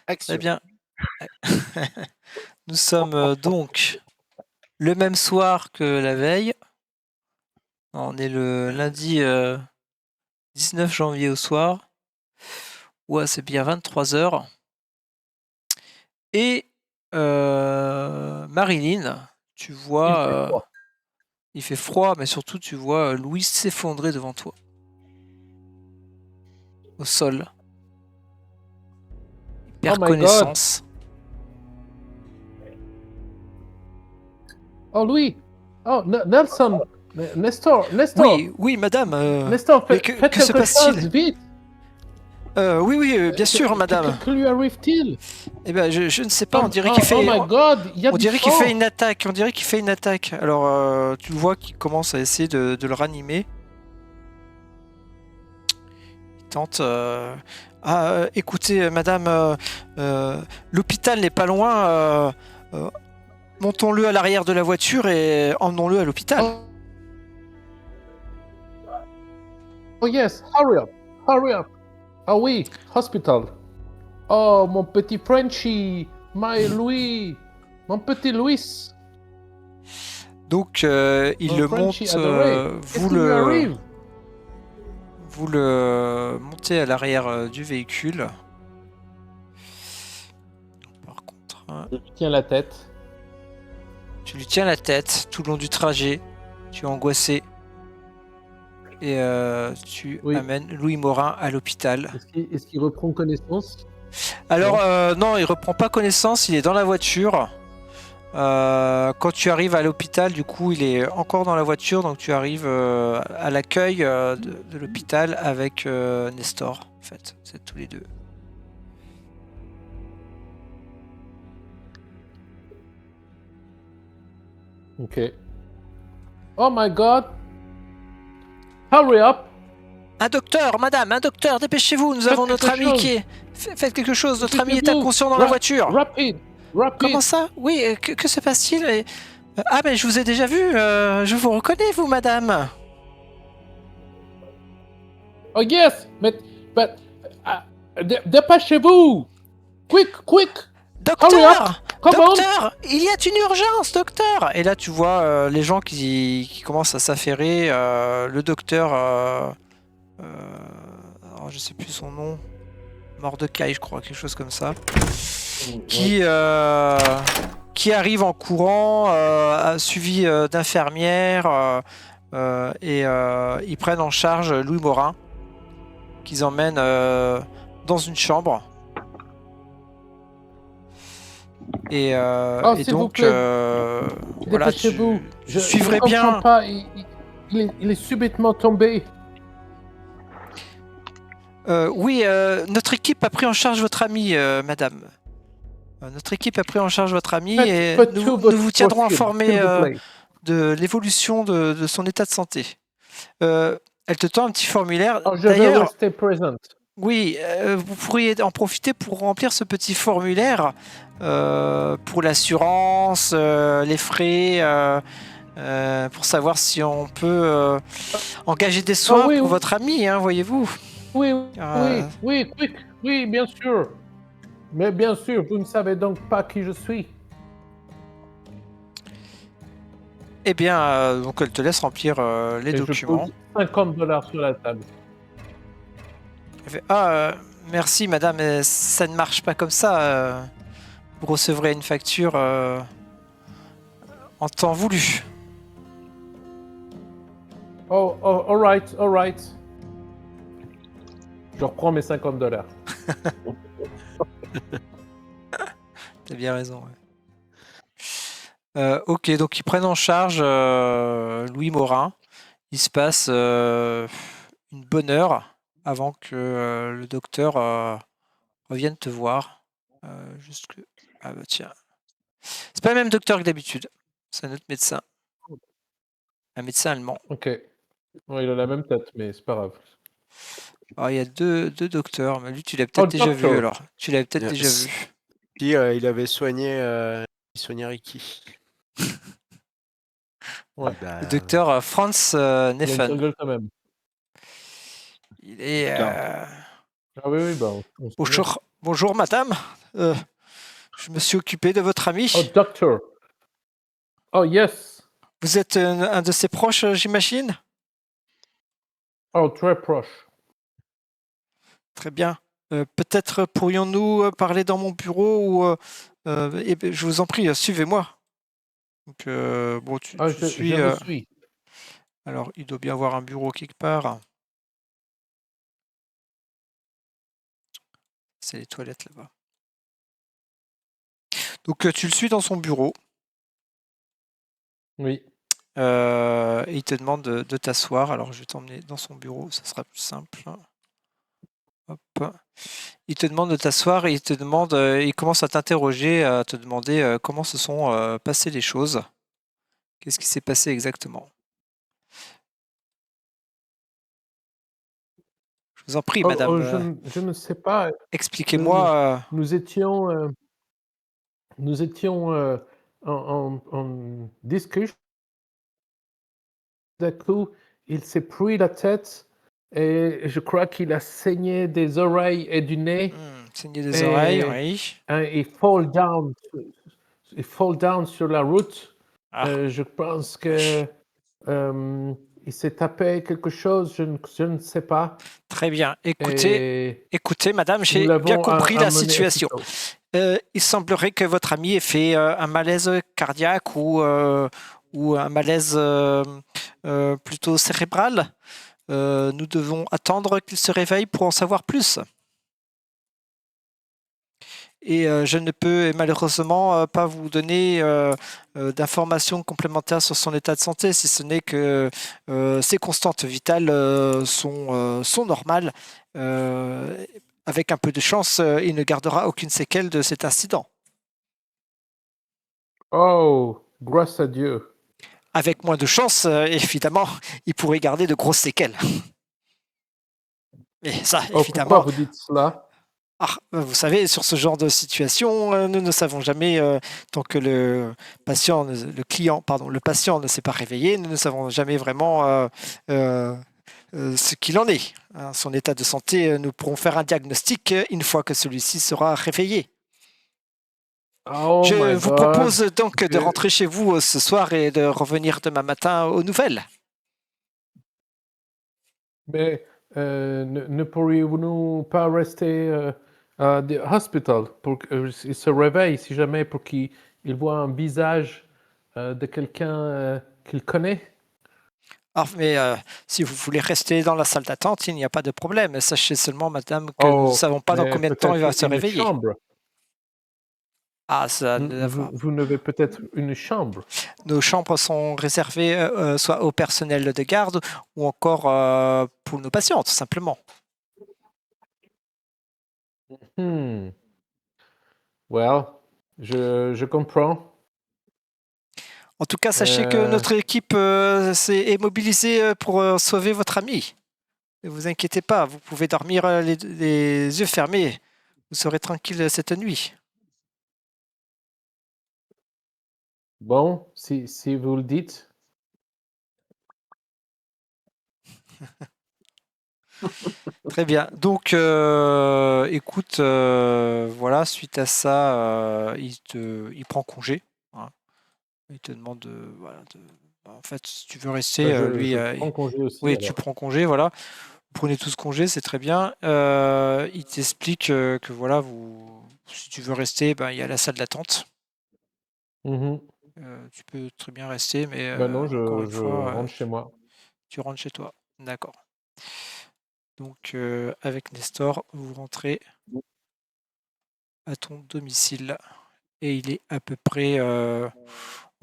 Très Action. bien. Nous sommes donc le même soir que la veille. On est le lundi 19 janvier au soir. Ouais, c'est bien 23h. Et Marilyn, tu Il fait vois, froid. il fait froid, mais surtout tu vois Louis s'effondrer devant toi, au sol. Il Oh perd my God. connaissance. Oh Louis. Oh Nelson. Nestor. Oui, Nestor. oui, madame. Nestor, Mais faites que se quelque chose, passe-t-il? vite. Oui, oui, bien sûr, madame. Que lui arrive-t-il? Eh ben, je ne sais pas. Oh, On dirait oh, qu'il oh fait, my God. Il y a on du dirait qu'il fait sang. une attaque. On dirait qu'il fait une attaque. Alors, tu le vois qu'il commence à essayer de le ranimer. Il tente. Écoutez, madame, l'hôpital n'est pas loin. Montons-le à l'arrière de la voiture et emmenons-le à l'hôpital. Oh yes, hurry up. Hurry up. Ah oui, hospital. Oh, mon petit Frenchie. My Louis. Mon petit Louis. Donc, il Mon le Frenchie monte. adoré. Qu'est-ce qui lui arrive? Vous le montez à l'arrière du véhicule. Par contre, Je lui tiens la tête. tu lui tiens la tête tout le long du trajet. Tu es angoissé. Et tu Oui. amènes Louis Morin à l'hôpital. Est-ce qu'il reprend connaissance? Alors, non, il reprend pas connaissance. Il est dans la voiture. Quand tu arrives à l'hôpital, du coup, il est encore dans la voiture. Donc, tu arrives à l'accueil de l'hôpital avec Nestor. En fait, vous êtes tous les deux. Ok. Oh my God. Hurry up. Un docteur, madame, un docteur, dépêchez-vous. Nous avons notre ami qui est. Faites quelque chose. Notre ami est inconscient dans la voiture. Rapide. Comment ça? Oui, que se passe-t-il? Ah, mais je vous ai déjà vu. Je vous reconnais, vous, madame. Oh yes, but dépêchez-vous. Quick. Hurry up. Docteur! Come on. Docteur! Il y a une urgence, docteur! Et là, tu vois les gens qui commencent à s'affairer. Le docteur, alors, je sais plus son nom, Mordecai, je crois, quelque chose comme ça, qui arrive en courant, suivi d'infirmières, et ils prennent en charge Louis Morin, qu'ils emmènent dans une chambre. Et S'il vous donc, plaît, voilà, dépêchez-vous. je Je suivrai comprends bien. pas. Il est subitement tombé. Oui, notre équipe a pris en charge votre ami, madame. Notre équipe a pris en charge votre ami et Faites nous tout votre vous tiendrons possible, informés s'il vous plaît. de l'évolution de son état de santé. Elle te tend un petit formulaire. Je veux D'ailleurs, rester présent. oui, vous pourriez en profiter pour remplir ce petit formulaire pour l'assurance, les frais, pour savoir si on peut engager des soins oui, pour votre ami, hein, voyez-vous. Oui, quick. Oui, bien sûr. Mais bien sûr, vous ne savez donc pas qui je suis. Eh bien, donc elle te laisse remplir les Et je documents. pose $50 sur la table. Elle fait, merci madame, mais ça ne marche pas comme ça. Vous recevrez une facture en temps voulu. Oh, all right. Je reprends mes $50. T'as bien raison. Ouais. Ok, donc ils prennent en charge Louis Morin. Il se passe une bonne heure avant que le docteur revienne te voir. Ah bah tiens. C'est pas le même docteur que d'habitude. C'est un autre médecin. Un médecin allemand. Ok. Bon, il a la même tête, mais c'est pas grave. Alors, il y a deux docteurs, mais lui, tu l'as peut-être déjà vu alors. Tu l'avais peut-être déjà vu. Puis il avait soigné Ricky. Ouais. Le docteur Franz Neffen. Il a une gueule quand même. Il est. Ah oui, bah. Bonjour madame. Je me suis occupé de votre ami. Oh, doctor. Oh, yes. Vous êtes un de ses proches, j'imagine? Oh, très proche. Très bien. Peut-être pourrions-nous parler dans mon bureau ou je vous en prie, suivez-moi. Donc, bon, tu Je suis. vous suis. Alors, il doit bien avoir un bureau quelque part. C'est les toilettes là-bas. Donc, tu le suis dans son bureau. Oui. Et il te demande de t'asseoir. Alors, je vais t'emmener dans son bureau, ça sera plus simple. Hop. Il te demande de t'asseoir et il commence à t'interroger, à te demander comment se sont passées les choses. Qu'est-ce qui s'est passé exactement? Je vous en prie, madame, Je ne sais pas. expliquez-moi. Nous étions en discussion. D'un coup, il s'est pris la tête et je crois qu'il a saigné des oreilles et du nez. Saigner des oreilles, oui. Il fall down sur la route. Ah. Je pense que il s'est tapé quelque chose, je ne sais pas. Très bien. Et Écoutez, madame, nous j'ai bien l'avons compris la amené situation. aussitôt. Il semblerait que votre ami ait fait un malaise cardiaque ou un malaise plutôt cérébral. Nous devons attendre qu'il se réveille pour en savoir plus. Et je ne peux malheureusement pas vous donner d'informations complémentaires sur son état de santé, si ce n'est que ses constantes vitales sont normales. Avec un peu de chance, il ne gardera aucune séquelle de cet incident. Oh, grâce à Dieu. Avec moins de chance, évidemment, il pourrait garder de grosses séquelles. Mais ça, Oh, pourquoi évidemment, vous dites cela? vous savez, sur ce genre de situation, nous ne savons jamais, tant que le patient ne s'est pas réveillé, nous ne savons jamais vraiment ce qu'il en est. Hein. Son état de santé, nous pourrons faire un diagnostic une fois que celui-ci sera réveillé. Oh Je my vous God. propose donc de rentrer chez vous ce soir et de revenir demain matin aux nouvelles. Mais ne pourriez-vous pas rester à l'hôpital pour qu'il se réveille, si jamais, pour qu'il voit un visage de quelqu'un qu'il connaît? Mais si vous voulez rester dans la salle d'attente, il n'y a pas de problème. Sachez seulement, madame, que nous ne Oh, savons pas dans mais combien de temps il va peut-être se une réveiller. chambre. Ah, ça ne va. Vous n'avez peut-être une chambre. Nos chambres sont réservées soit au personnel de garde ou encore pour nos patients, tout simplement. Well, je comprends. En tout cas, sachez que notre équipe est mobilisée pour sauver votre ami. Ne vous inquiétez pas, vous pouvez dormir les yeux fermés. Vous serez tranquille cette nuit. Bon, si vous le dites. Très bien. Donc, écoute, voilà, suite à ça, il prend congé. Hein. Il te demande en fait, si tu veux rester, lui, Je prends congé aussi, oui, tu alors. prends congé, voilà. Vous prenez tous congé, c'est très bien. Il t'explique que voilà, si tu veux rester, ben, il y a la salle d'attente. Tu peux très bien rester, mais Ben non, encore une je fois, rentre chez moi. tu rentres chez toi. D'accord. Donc, avec Nestor, vous rentrez à ton domicile. Et il est à peu près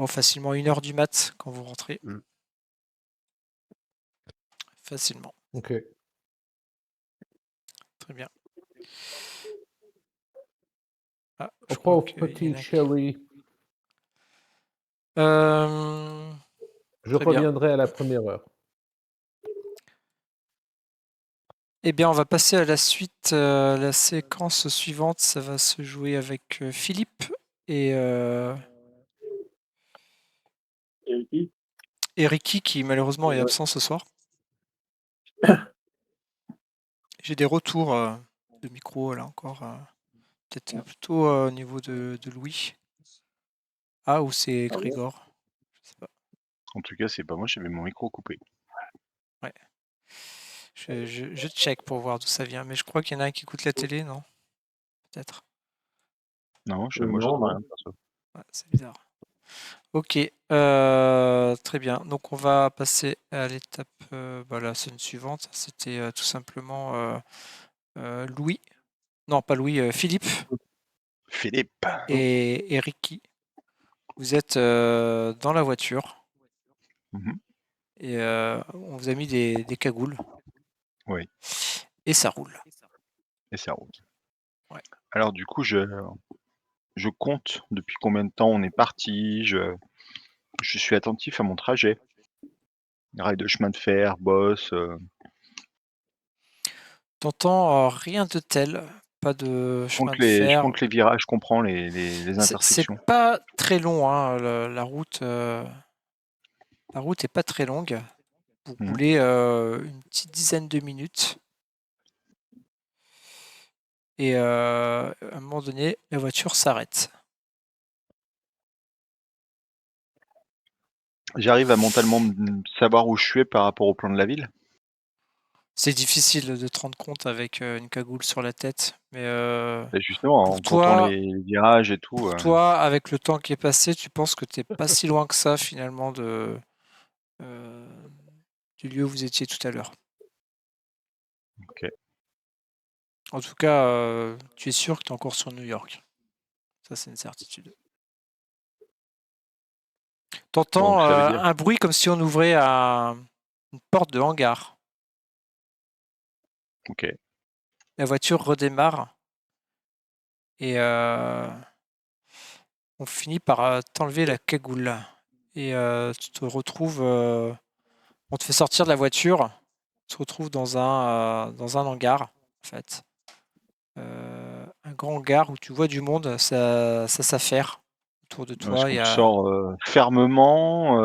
facilement 1h du mat quand vous rentrez. Facilement. Ok. Très bien. Ah, Oh, je crois pauvre qu'il y en petit a chéri. Je Très bien. reviendrai à la première heure. Eh bien, on va passer à la suite. La séquence suivante, ça va se jouer avec Philippe et Ricky, qui malheureusement est absent ce soir. J'ai des retours de micro là encore. peut-être plutôt au niveau de Louis. Ah, ou c'est Ah bon Grégor. Je sais pas. En tout cas, c'est pas moi, j'avais mon micro coupé. Ouais. Je check pour voir d'où ça vient, mais je crois qu'il y en a un qui écoute la télé, non? Peut-être. Non, moi, je Non, sais non. rien, perso. Ouais, c'est bizarre. Ok, très bien. Donc on va passer à l'étape, la scène suivante. C'était tout simplement Louis. Non, pas Louis, Philippe Philippe. et Ricky. Vous êtes dans la voiture Mhm. et on vous a mis des cagoules. Oui. Et ça roule. Et ça roule. Ouais. Alors du coup, je compte depuis combien de temps on est parti. Je suis attentif à mon trajet. Rail de chemin de fer, boss. T'entends rien de tel, pas de chemin de Je fer. compte les virages, je comprends les C'est intersections. pas très long, hein, la route. La route est pas très longue. Vous Mhm. roulez une petite dizaine de minutes. Et à un moment donné, la voiture s'arrête. J'arrive à mentalement savoir où je suis par rapport au plan de la ville. C'est difficile de te rendre compte avec une cagoule sur la tête, mais Et justement, pour en comptant toi, les virages et tout. pour toi, avec le temps qui est passé, tu penses que t'es pas si loin que ça finalement euh, du lieu où vous étiez tout à l'heure. Ok. En tout cas, tu es sûr que tu es encore sur New York. Ça, c'est une certitude. T'entends Donc ça veut dire. un bruit comme si on ouvrait une porte de hangar. Ok. La voiture redémarre et on finit par t'enlever la cagoule. Et tu te retrouves. On te fait sortir de la voiture. Tu te retrouves dans un hangar, en fait. Un grand hangar où tu vois du monde, ça s'affaire autour de Est-ce toi. qu'on te sort fermement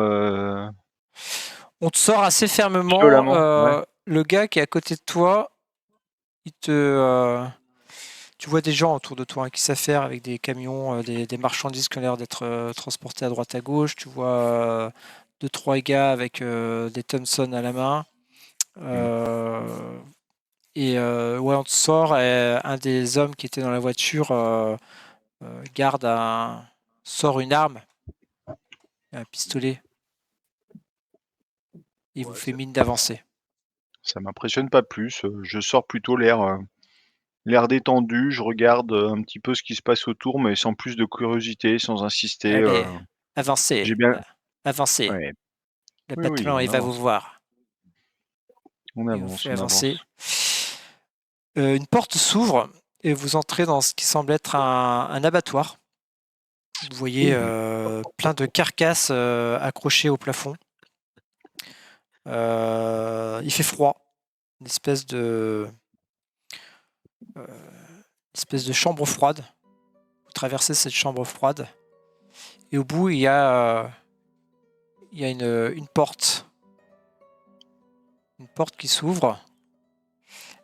On te sort assez fermement. violemment? Ouais. Le gars qui est à côté de toi, tu vois des gens autour de toi, hein, qui s'affairent avec des camions, des marchandises qui ont l'air d'être transportées à droite à gauche. Tu vois deux, trois gars avec des Thompson à la main. Ouais, on te sort et un des hommes qui était dans la voiture sort une arme, un pistolet. Il vous fait mine d'avancer. Ça m'impressionne pas plus. Je sors plutôt l'air détendu. Je regarde un petit peu ce qui se passe autour, mais sans plus de curiosité, sans insister. Allez, avancez, J'ai bien. avancez. Ouais. Le Oui, patron, on il va vous avance. voir. On Il vous avance, fait on avancer. avance. Une porte s'ouvre et vous entrez dans ce qui semble être un abattoir. Vous voyez plein de carcasses accrochées au plafond. Il fait froid. Une espèce de chambre froide. Vous traversez cette chambre froide. Et au bout, il y a une porte. Une porte qui s'ouvre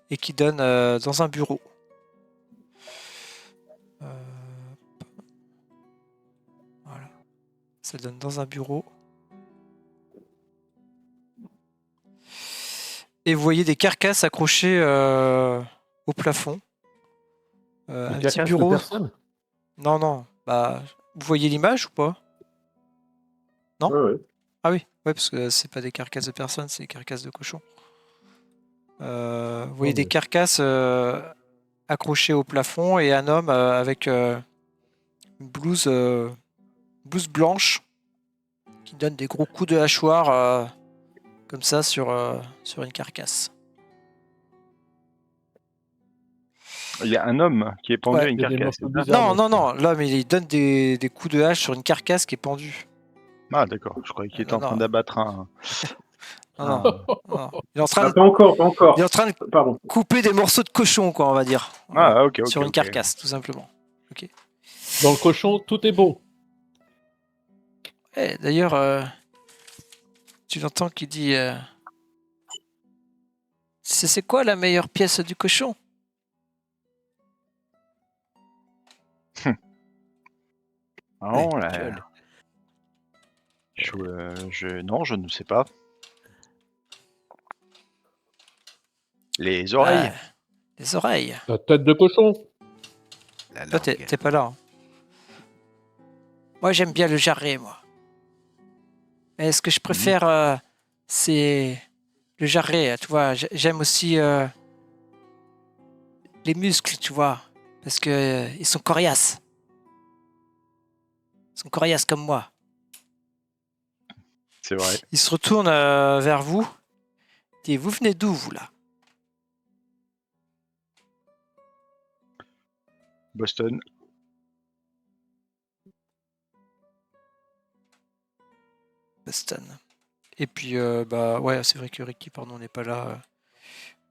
et qui donne dans un bureau. Voilà. Ça donne dans un bureau. Et vous voyez des carcasses accrochées au plafond. Un petit carcasse de bureau. personne? Non, non. Bah, vous voyez l'image ou pas? Non? Ouais. Ah oui, ouais, parce que c'est pas des carcasses de personnes, c'est des carcasses de cochons. Vous voyez des carcasses accrochées au plafond et un homme avec une blouse blanche qui donne des gros coups de hachoir comme ça sur une carcasse. Il y a un homme qui est pendu Ouais. à une Il y a des carcasse. morceaux c'est ça bizarres. Non, l'homme il donne des coups de hache sur une carcasse qui est pendue. Ah d'accord, je croyais qu'il était en train d'abattre un. Non. Il est en train Ah, de, pas encore, pas encore. il est en train de Pardon. couper des morceaux de cochon, quoi, on va dire. Voilà. Ah ok. Sur une carcasse, tout simplement. Ok. Dans le cochon, tout est beau. D'ailleurs, tu l'entends qui dit c'est quoi la meilleure pièce du cochon? Ah non, Ouais, là, gueule. non, je ne sais pas. Les oreilles. Les oreilles. La tête de cochon. La Toi, langue. t'es pas là. Hein. Moi, j'aime bien le jarret, moi. Mais ce que je préfère, c'est le jarret. Tu vois, j'aime aussi les muscles, tu vois. Parce que ils sont coriaces. Ils sont coriaces comme moi. C'est vrai. Il se retourne vers vous. Il dit, vous venez d'où, vous, là? Boston. Boston. Et puis, bah, ouais, c'est vrai que Ricky, pardon, n'est pas là.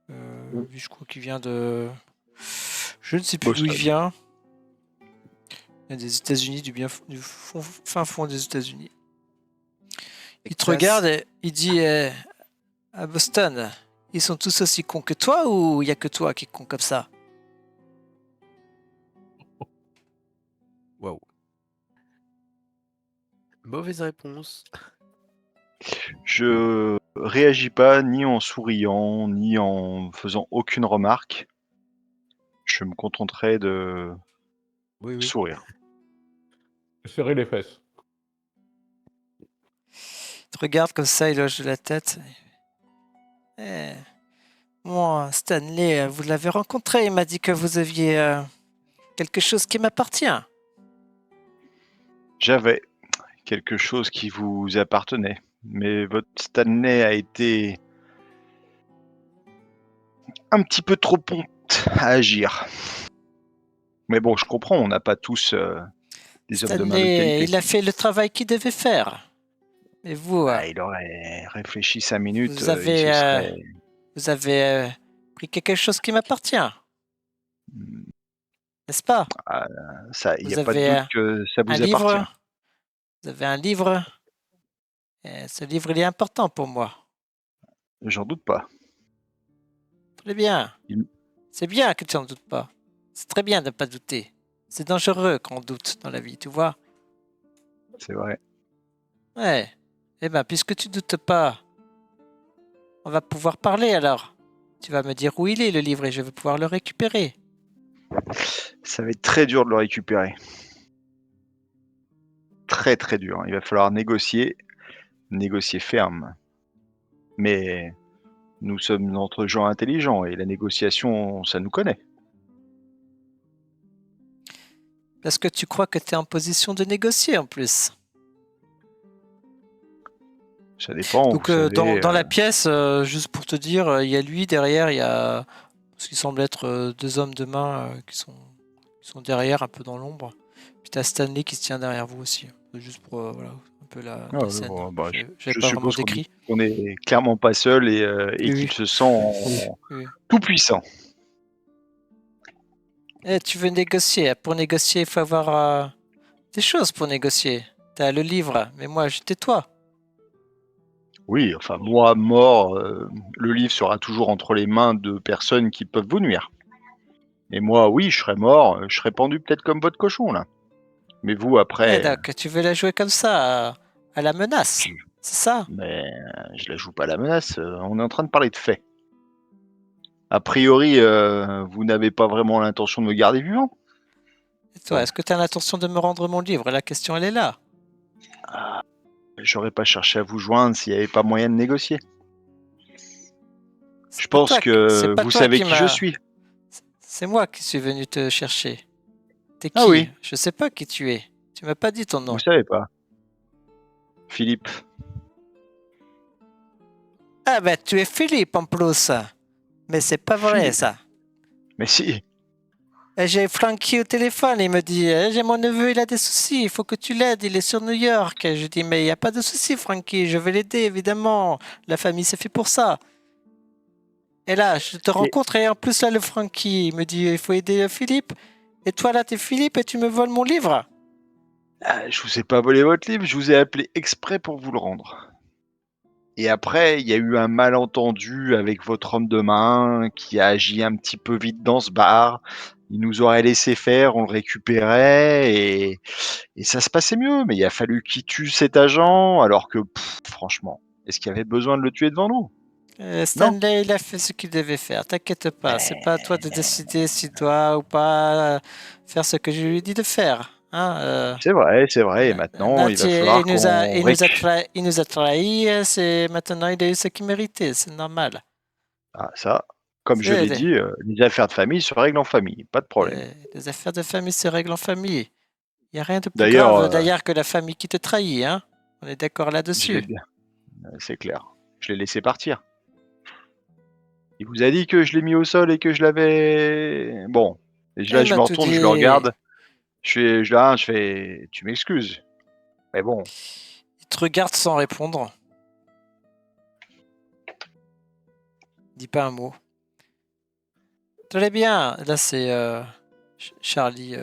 Lui, je crois qu'il vient de... Je ne sais plus d'où il Boston. vient. Il vient des États-Unis, du fin fond des États-Unis. Il te regarde et il dit, à Boston, ils sont tous aussi cons que toi ou il n'y a que toi qui est con comme ça? Waouh. Mauvaise réponse. Je réagis pas ni en souriant, ni en faisant aucune remarque. Je me contenterai de Oui, oui. sourire. Serrer les fesses. Il te regarde comme ça, il hoche de la tête. Eh, moi, Stanley, vous l'avez rencontré, il m'a dit que vous aviez quelque chose qui m'appartient. J'avais quelque chose qui vous appartenait, mais votre Stanley a été un petit peu trop prompte à agir. Mais bon, je comprends, on n'a pas tous des hommes de main de Stanley, qualité. il a fait le travail qu'il devait faire. Mais vous, Ah, il aurait réfléchi 5 minutes, vous il se avez, serait... vous avez pris quelque chose qui m'appartient, n'est-ce pas? Ah, ça, il n'y a Vous pas de avez doute que ça un vous appartient. livre, vous avez un livre, et ce livre, il est important pour moi. J'en doute pas. Très bien. Il- C'est bien que tu n'en doutes pas. C'est très bien de ne pas douter. C'est dangereux quand on doute dans la vie, tu vois. C'est vrai. Ouais. Eh ben, puisque tu doutes pas, on va pouvoir parler alors. Tu vas me dire où il est, le livre, et je vais pouvoir le récupérer. Ça va être très dur de le récupérer. Très très dur. Il va falloir négocier ferme. Mais nous sommes entre gens intelligents et la négociation, ça nous connaît. Parce que tu crois que tu es en position de négocier en plus. Ça dépend, vous Donc, savez. dans la pièce, juste pour te dire, il y a lui derrière, il y a ce qui semble être deux hommes de main qui sont derrière, un peu dans l'ombre. Puis tu as Stanley qui se tient derrière vous aussi. Juste pour voilà, un peu la Ouais, scène. bon, bah, J'avais je pas vraiment suppose décrit. qu'on est clairement pas seul et Oui, qu'il oui. se sent Oui. tout puissant. Eh, tu veux négocier. Pour négocier, il faut avoir des choses pour négocier. Tu as le livre, mais moi, je tais-toi. Oui, enfin moi mort, le livre sera toujours entre les mains de personnes qui peuvent vous nuire. Et moi, oui, je serais mort, je serais pendu peut-être comme votre cochon là. Mais vous Eh, après, donc, tu veux la jouer comme ça, à la menace. je, C'est ça. mais je la joue pas à la menace. On est en train de parler de faits. A priori, vous n'avez pas vraiment l'intention de me garder vivant. Et toi, est-ce que tu as l'intention de me rendre mon livre? La question, elle est là. Ah, j'aurais pas cherché à vous joindre s'il n'y avait pas moyen de négocier. Je pense C'est que pas vous toi savez qui qui je m'a. suis. C'est moi qui suis venu te chercher. T'es Ah qui? oui, Je sais pas qui tu es. Tu m'as pas dit ton vous nom. savez pas. Philippe. Ah ben, tu es Philippe en plus. Mais c'est pas vrai Philippe. ça. Mais si, Et j'ai Frankie au téléphone, il me dit, j'ai mon neveu, il a des soucis, il faut que tu l'aides, il est sur New York. Et je dis, mais il n'y a pas de souci, Frankie, je vais l'aider, évidemment. La famille, c'est fait pour ça. Et là, je te et, rencontre, et en plus, là, le Frankie, il me dit, il faut aider Philippe. Et toi, là, t'es Philippe, et tu me voles mon livre. je vous ai pas volé votre livre, je vous ai appelé exprès pour vous le rendre. Et après, il y a eu un malentendu avec votre homme de main qui a agi un petit peu vite dans ce bar. il nous aurait laissé faire, on le récupérait et ça se passait mieux. Mais il a fallu qu'il tue cet agent alors que, franchement, est-ce qu'il y avait besoin de le tuer devant nous? Non. Stanley, il a fait ce qu'il devait faire. T'inquiète pas. C'est pas à toi de Eh, décider s'il doit ou pas faire ce que je lui ai dit de faire. Hein, c'est vrai. Et maintenant, là, il va falloir il nous a trahis. C'est maintenant, il a eu ce qu'il méritait. C'est normal. Ah, ça, comme je C'est l'ai dit, les affaires de famille se règlent en famille, pas de problème. les affaires de famille se règlent en famille. Il n'y a rien de plus D'ailleurs, grave d'ailleurs que la famille qui te trahit. Hein. On est d'accord je l'ai là-dessus. bien, c'est clair. Je l'ai laissé partir. Il vous a dit que je l'ai mis au sol et que je l'avais. Bon, et là, Elle je m'a me tout retourne, je le dit. regarde, je fais, tu m'excuses. Mais bon, Il te regarde sans répondre. Dis pas un mot. Très bien. Là, c'est Charlie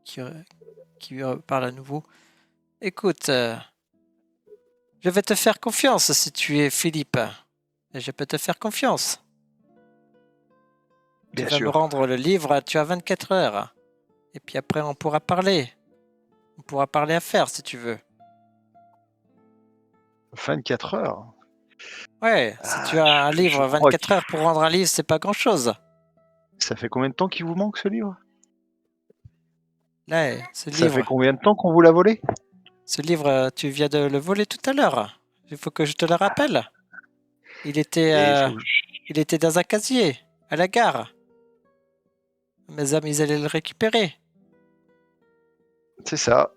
qui, qui parle à nouveau. Écoute, je vais te faire confiance si tu es Philippe. Et je peux te faire confiance. Tu bien vas me sûr. rendre le livre, tu as 24 heures. Et puis après, on pourra parler. On pourra parler affaires si tu veux. 24 heures. Ouais, si tu as un Je livre, crois 24 heures pour rendre un livre, c'est pas grand-chose. ça fait combien de temps qu'il vous manque ce livre? Là, Ça fait combien de temps qu'on vous l'a volé? ce livre, tu viens de le voler tout à l'heure. Il faut que je te le rappelle. Il était, Et euh, il était dans un casier, à la gare. Mes amis allaient le récupérer. c'est ça.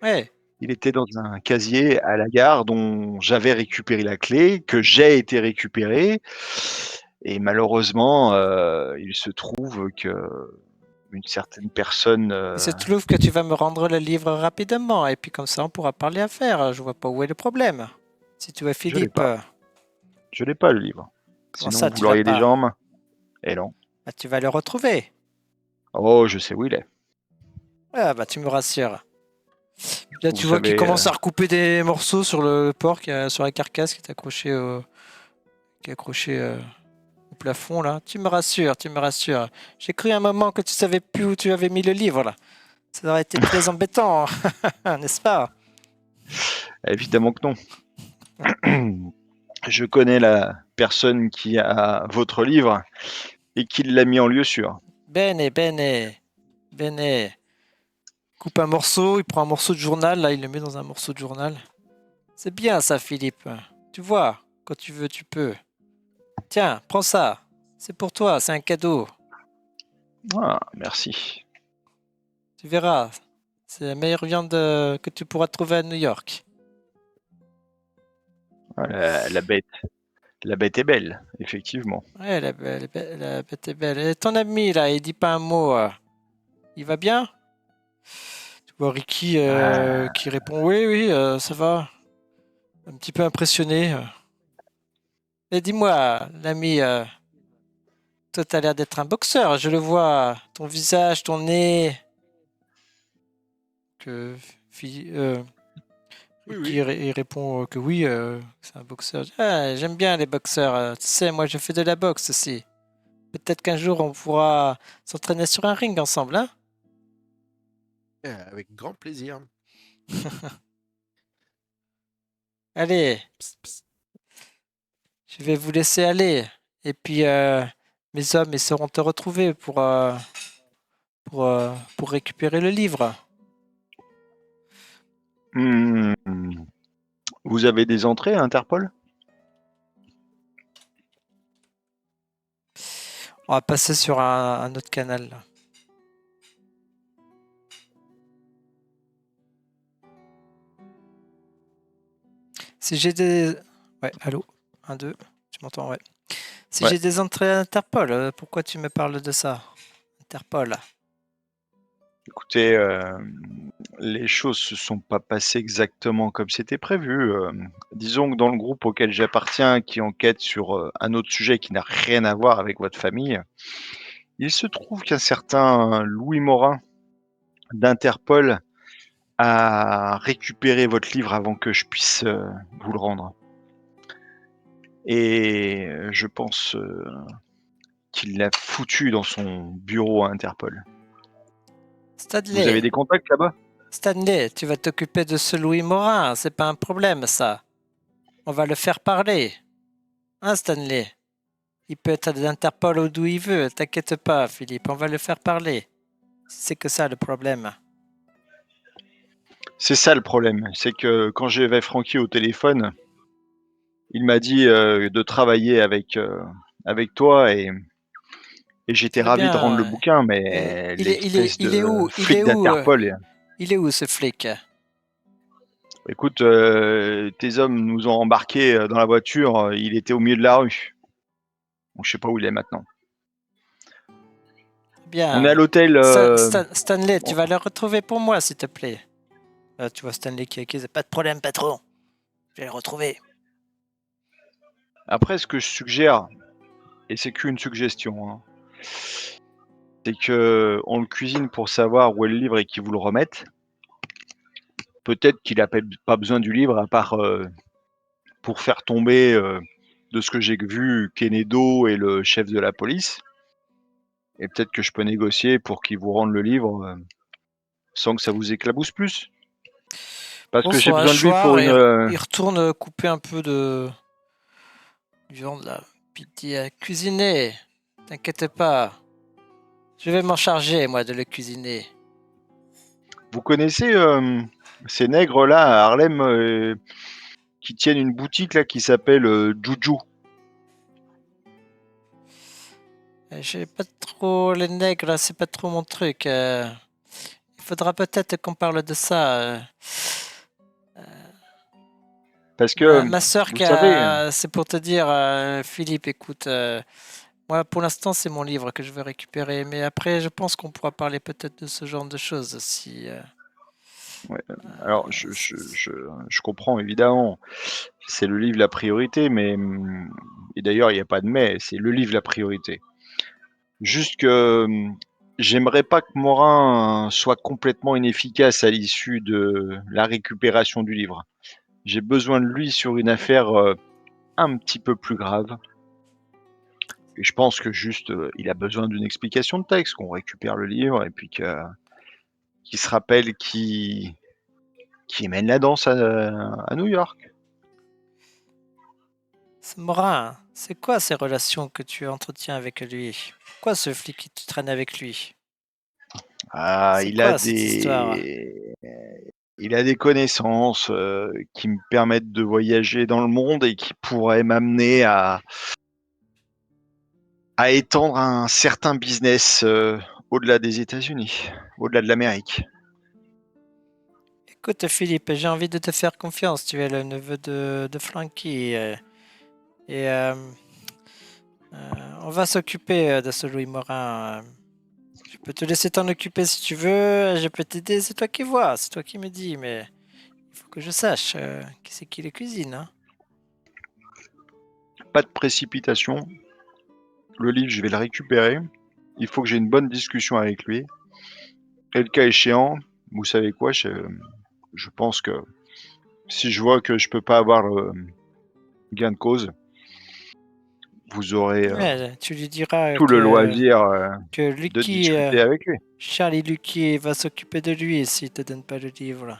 Ouais. Il était dans un casier à la gare dont j'avais récupéré la clé, que j'ai été récupéré. Et malheureusement, il se trouve que une certaine personne. Il se trouve que tu vas me rendre le livre rapidement. Et puis comme ça, on pourra parler affaires. Je vois pas où est le problème. Si tu es Je l'ai Philippe, pas. Je l'ai pas le livre. comment Sinon, ça, vous tu vas l'auriez pas? déjà en main. Et non. Bah, tu vas le retrouver. Oh, je sais où il est. Ah, bah, tu me rassures. Là, Vous tu vois qu'il savez, commence à recouper des morceaux sur le porc, sur la carcasse qui est accrochée au plafond, là. Tu me rassures, tu me rassures. J'ai cru un moment que tu savais plus où tu avais mis le livre, là. Ça aurait été très embêtant, n'est-ce pas? évidemment que non. Je connais la personne qui a votre livre et qui l'a mis en lieu sûr. Bene, bene, bene. Coupe un morceau, il prend un morceau de journal, là, il le met dans un morceau de journal. C'est bien ça, Philippe. Tu vois, quand tu veux, tu peux. Tiens, prends ça. C'est pour toi, c'est un cadeau. Ah, merci. Tu verras. C'est la meilleure viande que tu pourras trouver à New York. Ah, la bête est belle, effectivement. Ouais, la bête est belle. Et ton ami, là, il dit pas un mot. Il va bien? Tu vois Ricky Ah, qui répond oui, oui, ça va. Un petit peu impressionné. Et dis-moi, l'ami, toi, t'as l'air d'être un boxeur. Je le vois. Ton visage, ton nez. Que, Oui, Ricky oui. il répond que oui, c'est un boxeur. Ah, j'aime bien les boxeurs. Tu sais, moi, je fais de la boxe aussi. Peut-être qu'un jour, on pourra s'entraîner sur un ring ensemble, hein? Avec grand plaisir. Allez, Psst, psst. je vais vous laisser aller. Et puis, mes hommes, ils sauront te retrouver pour récupérer le livre. hmm, vous avez des entrées à Interpol? On va passer sur un autre canal, là. Si j'ai des... Ouais, allô? Un, deux. Tu m'entends? Ouais. Si Ouais. j'ai des entrées à Interpol, pourquoi tu me parles de ça? Interpol. Écoutez, les choses se sont pas passées exactement comme c'était prévu. Disons que dans le groupe auquel j'appartiens, qui enquête sur un autre sujet qui n'a rien à voir avec votre famille, il se trouve qu'un certain Louis Morin d'Interpol a récupéré votre livre avant que je puisse vous le rendre. Et je pense qu'il l'a foutu dans son bureau à Interpol. Vous avez Stanley, des contacts là-bas? Stanley, tu vas t'occuper de ce Louis Morin, c'est pas un problème ça. On va le faire parler. Hein, Stanley? Il peut être d'Interpol ou d'où il veut, t'inquiète pas, Philippe, on va le faire parler. C'est que ça le problème. C'est ça le problème, c'est que quand j'avais Francky au téléphone, il m'a dit de travailler avec toi et j'étais Très ravi de rendre le bien. bouquin, mais l'espèce Il est de où? flic d'Interpol. Il est où ce flic? Écoute, tes hommes nous ont embarqués dans la voiture, il était au milieu de la rue. Bon, je sais pas où il est maintenant. On est à Bien. l'hôtel. Stanley, tu vas le retrouver pour moi, s'il te plaît. Tu vois Stanley qui accuse. Pas de problème, patron. Je vais le retrouver. Après, ce que je suggère, et c'est qu'une suggestion, hein, c'est que on le cuisine pour savoir où est le livre et qu'il vous le remette. Peut-être qu'il a pas besoin du livre à part pour faire tomber, de ce que j'ai vu, Kenedo et le chef de la police. Et peut-être que je peux négocier pour qu'il vous rende le livre sans que ça vous éclabousse plus. Parce Prends que j'ai son besoin de lui hachoir pour et une. il retourne couper un peu de viande là. Puis il dit cuisiner. T'inquiète pas. Je vais m'en charger, moi, de le cuisiner. Vous connaissez ces nègres-là à Harlem qui tiennent une boutique là qui s'appelle Juju? J'ai pas trop les nègres, là, c'est pas trop mon truc. Il faudra peut-être qu'on parle de ça. Parce que, Ma soeur, vous savez, c'est pour te dire, Philippe, écoute, moi pour l'instant c'est mon livre que je veux récupérer, mais après je pense qu'on pourra parler peut-être de ce genre de choses si. ouais, alors je comprends évidemment, c'est le livre la priorité, mais et d'ailleurs il n'y a pas de mais, c'est le livre la priorité. Juste que j'aimerais pas que Morin soit complètement inefficace à l'issue de la récupération du livre. J'ai besoin de lui sur une affaire un petit peu plus grave. Et je pense que juste il a besoin d'une explication de texte, qu'on récupère le livre et puis qu'il se rappelle qui mène la danse à New York. Morin, c'est quoi ces relations que tu entretiens avec lui? Pourquoi ce flic qui tu traînes avec lui? Ah, C'est quoi cette histoire? il a des connaissances qui me permettent de voyager dans le monde et qui pourraient m'amener à étendre un certain business au-delà des États-Unis, au-delà de l'Amérique. Écoute Philippe, j'ai envie de te faire confiance, tu es le neveu de Frankie et on va s'occuper de ce Louis Morin. Je peux te laisser t'en occuper si tu veux, je peux t'aider, c'est toi qui vois, c'est toi qui me dis, mais il faut que je sache qui c'est qui les cuisine. Hein. Pas de précipitation. Le livre, je vais le récupérer. Il faut que j'ai une bonne discussion avec lui. Et le cas échéant, vous savez quoi, je pense que si je vois que je peux pas avoir gain de cause, vous aurez Ouais, tu lui diras tout le loisir que de Lucky, discuter avec lui. Charlie Lucky va s'occuper de lui s'il te donne pas le livre.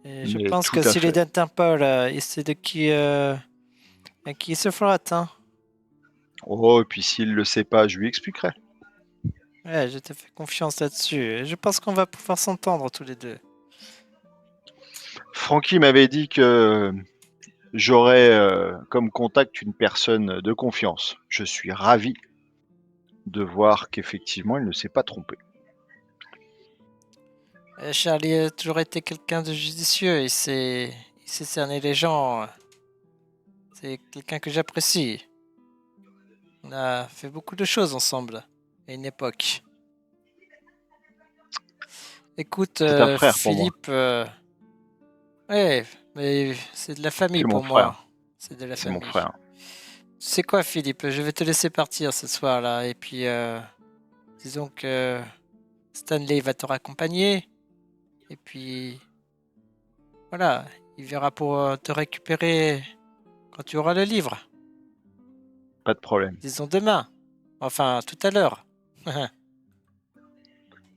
Et je Mais pense tout que à s'il est fait. d'Interpol, il sait de qui, à qui il se frotte. Hein. Oh, et puis s'il le sait pas, je lui expliquerai. Ouais, je te fais confiance là-dessus. Et je pense qu'on va pouvoir s'entendre tous les deux. Francky m'avait dit que j'aurais comme contact une personne de confiance. Je suis ravi de voir qu'effectivement, il ne s'est pas trompé. Charlie a toujours été quelqu'un de judicieux. Il sait cerner les gens. C'est quelqu'un que j'apprécie. On a fait beaucoup de choses ensemble à une époque. Écoute, C'est un frère pour moi. Philippe, ouais, mais c'est de la famille C'est mon pour frère. moi. C'est de la C'est mon famille. frère. Tu sais quoi, Philippe, je vais te laisser partir ce soir-là. Et puis, disons que Stanley va te raccompagner. Et puis, voilà, il verra pour te récupérer quand tu auras le livre. Pas de problème. Disons demain. Enfin, tout à l'heure.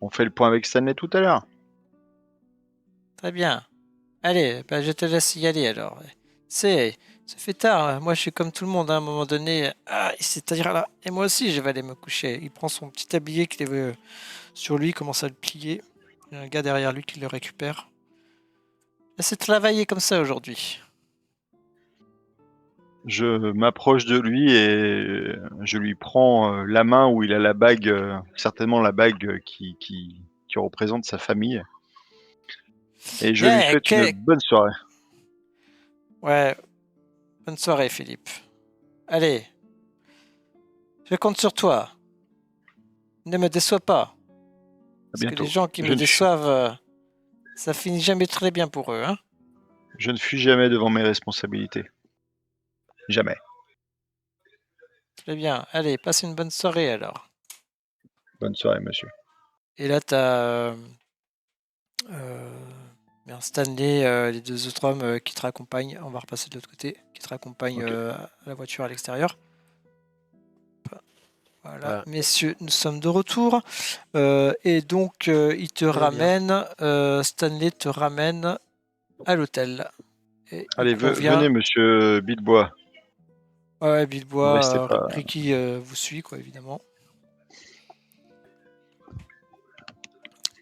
On fait le point avec Stanley tout à l'heure. Très bien. Allez, bah, je te laisse y aller alors. Ça fait tard, hein. Moi je suis comme tout le monde, hein, à un moment donné. Ah, c'est-à-dire là. Et moi aussi, je vais aller me coucher. Il prend son petit tablier qu'il avait sur lui, il commence à le plier. Il y a un gars derrière lui qui le récupère. C'est travailler comme ça aujourd'hui. Je m'approche de lui et je lui prends la main où il a la bague, certainement la bague qui représente sa famille. Et je lui Yeah, souhaite une bonne soirée. Ouais, bonne soirée, Philippe. Allez, je compte sur toi. Ne me déçois pas. À Parce que les bientôt. gens qui me déçoivent, ça finit jamais très bien pour eux, hein. Je ne fuis jamais devant mes responsabilités. Jamais. Très bien. Allez, passe une bonne soirée alors. Bonne soirée, monsieur. Et là, t'as bien Stanley, les deux autres hommes qui te raccompagnent. On va repasser de l'autre côté. Qui te raccompagnent Ok. à la voiture à l'extérieur. Voilà, Ah. messieurs, nous sommes de retour. Et donc, il te Très bien. ramène, Stanley te ramène à l'hôtel. Et il Allez, convient. venez, monsieur Billebois. Ouais, Ne restez Billbois, pas. Ricky vous suit, quoi, évidemment.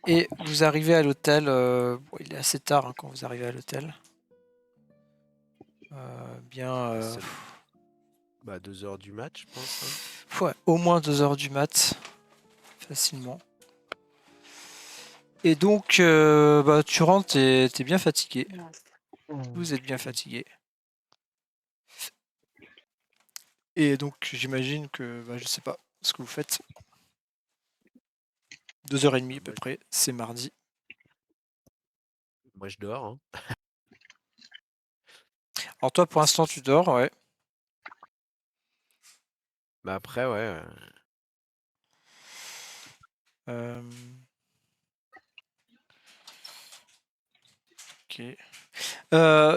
Et vous arrivez à l'hôtel. Bon, il est assez tard hein, quand vous arrivez à l'hôtel. Bien. Ça- Bah, 2 heures du match, je pense. Hein. Ouais, au moins 2 heures du mat. Facilement. Et donc, bah, tu rentres, t'es bien fatigué. Vous êtes bien fatigué. Et donc, j'imagine que, bah, je sais pas ce que vous faites. 2h30 à peu près, c'est mardi. Moi, je dors. Hein. Alors toi, pour l'instant, tu dors, ouais. Bah, après, ouais. Euh, Ok.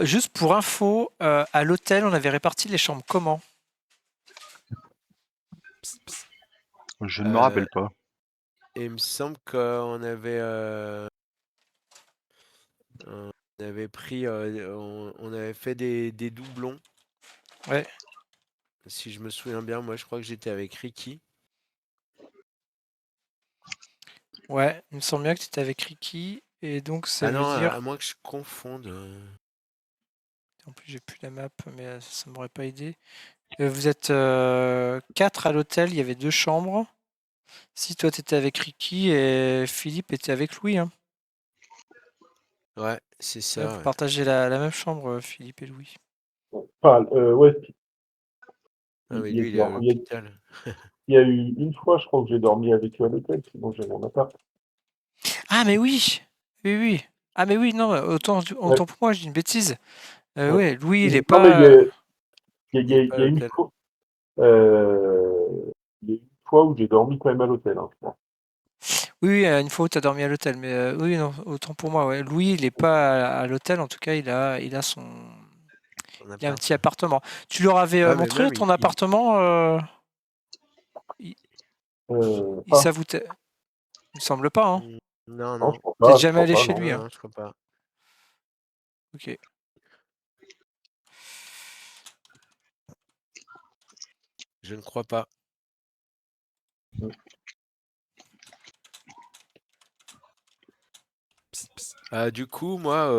Juste pour info, à l'hôtel, on avait réparti les chambres comment? Psst, psst. Je ne me rappelle pas. Et il me semble qu'on avait, on avait pris, on avait fait des doublons. Ouais. Si je me souviens bien, moi, je crois que j'étais avec Ricky. Ouais, il me semble bien que tu étais avec Ricky. Et donc, ça Ah veut non, dire. à moins que je confonde. En plus, j'ai plus la map, mais ça m'aurait pas aidé. Vous êtes 4 à l'hôtel, il y avait 2 chambres. Si toi, tu étais avec Ricky et Philippe était avec Louis, hein. Ouais, c'est Ouais, ça. vous Ouais. partagez la même chambre, Philippe et Louis. Enfin, ouais, Ah, mais il, lui, il est à il y a, l'hôpital. il y a eu une fois, je crois que j'ai dormi avec eux à l'hôtel, sinon j'ai mon appart. Ah, mais oui! Oui, oui. Ah, mais oui, non, Ouais, autant pour moi, je dis une bêtise. ouais. Ouais, Louis, il est Non, mais pas. Il est pas il à y a une l'hôtel. fois, il y a une fois où j'ai dormi quand même à l'hôtel, hein, je crois. Oui, oui, une fois où tu as dormi à l'hôtel, mais oui, non, autant pour moi, ouais. Louis, il est pas à l'hôtel, en tout cas, il a son. Son Il a un appart. petit appartement. Tu leur avais Ouais, mais montré même, ton appartement il, il Ah, s'avoutait. Il me semble pas, hein. Non, non, non. T'es je jamais crois allé pas, chez non. lui, Non, hein. non, je crois pas. Ok. Je ne crois pas. Psst, psst. Du coup, moi,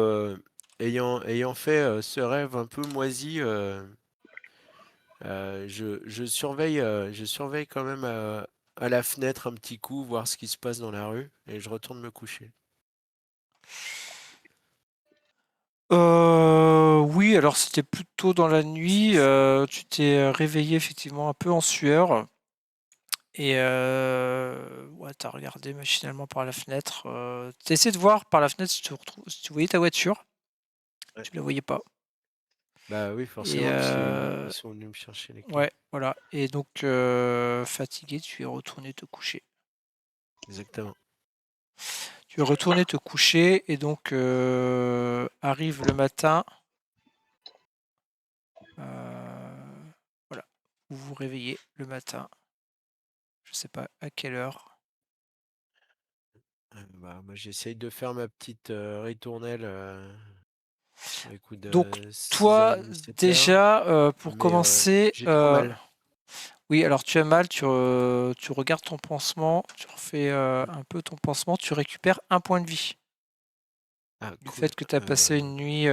ayant fait ce rêve un peu moisi, je surveille quand même à la fenêtre un petit coup, voir ce qui se passe dans la rue, et je retourne me coucher. Oui, alors c'était plutôt dans la nuit. Tu t'es réveillé effectivement un peu en sueur. Et ouais, t'as regardé machinalement par la fenêtre. T'as essayé de voir par la fenêtre si tu voyais ta voiture. Ouais. Tu la voyais pas. Bah oui, Et forcément, puisqu'ils sont venus me chercher les clés. ouais, voilà. Et donc fatigué, tu es retourné te coucher. Exactement. Tu es retourné te coucher et donc arrive le matin. Voilà, vous vous réveillez le matin. je sais pas à quelle heure. Bah, moi, j'essaye de faire ma petite ritournelle sur les coups Donc, de 6h30, toi, 7h. déjà, pour Mais commencer, j'ai trop mal. oui, alors tu as mal, tu regardes ton pansement, tu refais un peu ton pansement, tu récupères un point de vie. Ah, Du cool. fait que tu as passé une nuit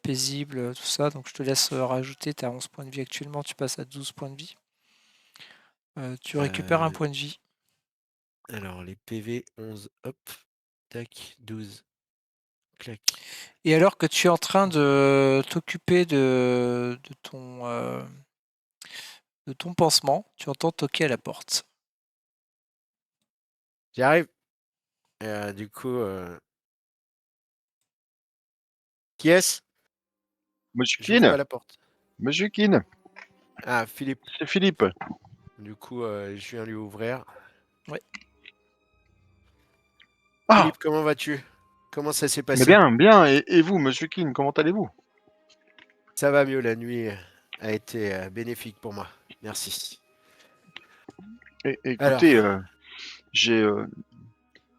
paisible, tout ça, donc je te laisse rajouter, tu as 11 points de vie actuellement, tu passes à 12 points de vie. Tu récupères un Euh, point de vie. alors, les PV, 11, hop, tac, 12, clac. Et alors que tu es en train de t'occuper de ton pansement, tu entends toquer à la porte. J'arrive. Du coup, qui est-ce? Monsieur J'ouvre pas Keane, la porte. Monsieur Keane, Ah, Philippe. c'est Philippe. Du coup, je viens lui ouvrir. Ouais. Ah, Philippe, comment vas-tu? Comment ça s'est mais passé? bien, bien. Et vous, Monsieur Keane, comment allez-vous? Ça va mieux, la nuit a été bénéfique pour moi. Merci. Alors, Écoutez, j'ai,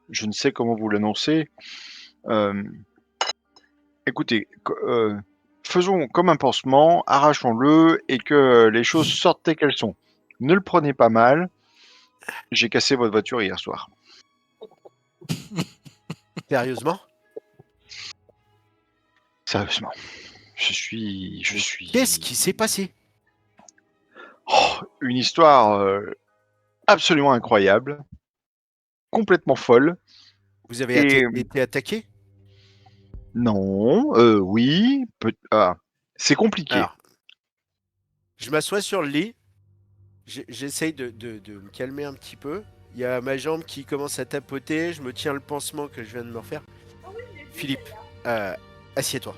je ne sais comment vous l'annoncer. euh, Écoutez, faisons comme un pansement, arrachons-le et que les choses sortent telles qu'elles sont. Ne le prenez pas mal. J'ai cassé votre voiture hier soir. sérieusement? Sérieusement, je Mais qu'est-ce suis. qui s'est passé? Oh, une histoire absolument incroyable, complètement folle. Vous avez Et été attaqué? non, oui, c'est compliqué. Alors, je m'assois sur le lit. J'essaye de me calmer un petit peu. Il y a ma jambe qui commence à tapoter. Je me tiens le pansement que je viens de me refaire. Philippe, euh, assieds-toi.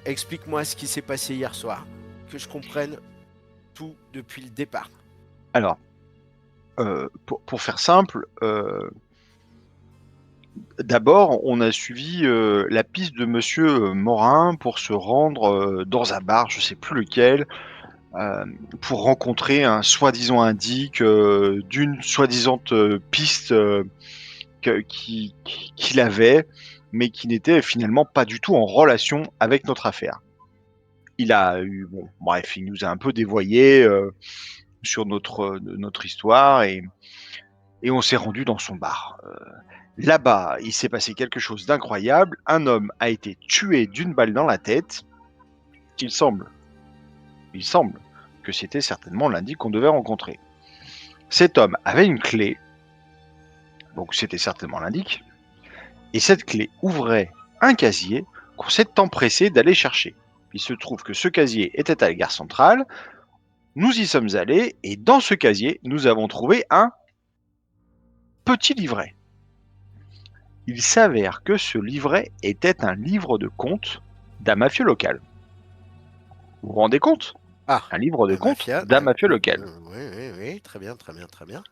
Explique-moi ce qui s'est passé hier soir. Que je comprenne tout depuis le départ. Alors, pour faire simple, d'abord, on a suivi la piste de Monsieur Morin pour se rendre dans un bar, je sais plus lequel, pour rencontrer un soi-disant indique d'une soi-disant piste qu'il avait, mais qui n'était finalement pas du tout en relation avec notre affaire. Il a eu, bon, bref, il nous a un peu dévoyé sur notre histoire et on s'est rendu dans son bar. Là-bas, il s'est passé quelque chose d'incroyable. Un homme a été tué d'une balle dans la tête. Il semble que c'était certainement l'indique qu'on devait rencontrer. Cet homme avait une clé, donc c'était certainement l'indique, et cette clé ouvrait un casier qu'on s'est empressé d'aller chercher. Il se trouve que ce casier était à la gare centrale. Nous y sommes allés et dans ce casier, nous avons trouvé un petit livret. Il s'avère que ce livret était un livre de comptes d'un mafieux local. Vous vous rendez compte? Ah, Un livre de un comptes mafia. d'un mafieux local. Oui, oui, oui. Très bien, très bien, très bien.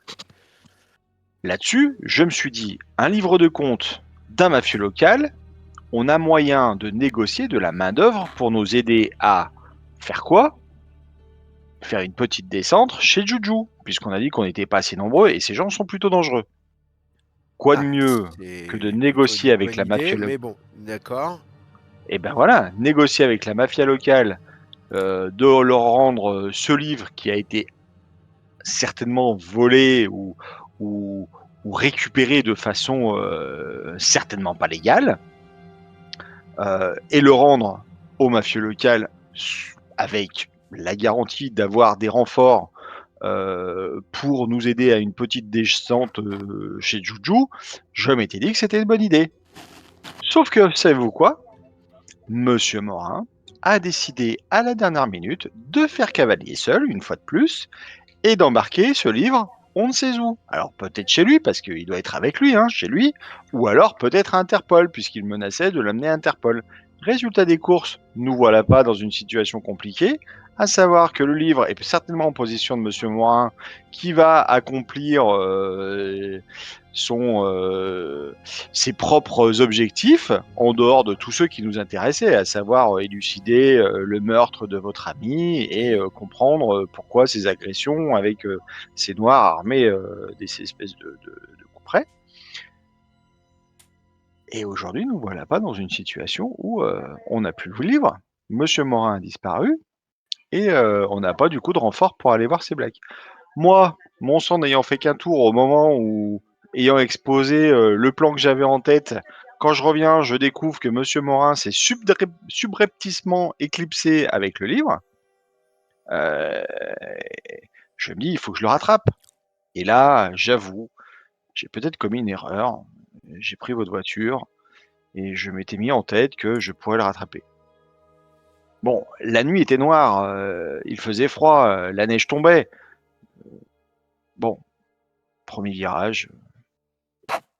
Là-dessus, je me suis dit, un livre de comptes d'un mafieux local, on a moyen de négocier de la main-d'œuvre pour nous aider à faire quoi? Faire une petite descente chez Juju, puisqu'on a dit qu'on n'était pas assez nombreux et ces gens sont plutôt dangereux. Quoi de Ah, mieux que de c'est plutôt négocier une avec bonne la idée, mafia mais locale? bon, d'accord. Et ben voilà, négocier avec la mafia locale, de leur rendre ce livre qui a été certainement volé ou, ou récupéré de façon certainement pas légale, et le rendre au mafieux local avec la garantie d'avoir des renforts pour nous aider à une petite descente chez Juju, je m'étais dit que c'était une bonne idée. Sauf que, savez-vous quoi? Monsieur Morin a décidé à la dernière minute de faire cavalier seul, une fois de plus, et d'embarquer ce livre on ne sait où. Alors peut-être chez lui, parce qu'il doit être avec lui, hein, chez lui, ou alors peut-être à Interpol, puisqu'il menaçait de l'amener à Interpol. Résultat des courses, nous voilà pas dans une situation compliquée, à savoir que le livre est certainement en position de Monsieur Morin, qui va accomplir ses propres objectifs, en dehors de tous ceux qui nous intéressaient, à savoir élucider le meurtre de votre ami et comprendre pourquoi ces agressions avec ces noirs armés ces espèces de couperets. Et aujourd'hui, nous voilà pas dans une situation où on n'a plus le livre. Monsieur Morin a disparu et on n'a pas du coup de renfort pour aller voir ces blagues. Moi, mon sang n'ayant fait qu'un tour au moment où, ayant exposé le plan que j'avais en tête, quand je reviens, je découvre que Monsieur Morin s'est subrepticement éclipsé avec le livre. Euh, je me dis, il faut que je le rattrape. Et là, j'avoue, j'ai peut-être commis une erreur. J'ai pris votre voiture et je m'étais mis en tête que je pourrais le rattraper. Bon, la nuit était noire, il faisait froid, la neige tombait. Bon, premier virage,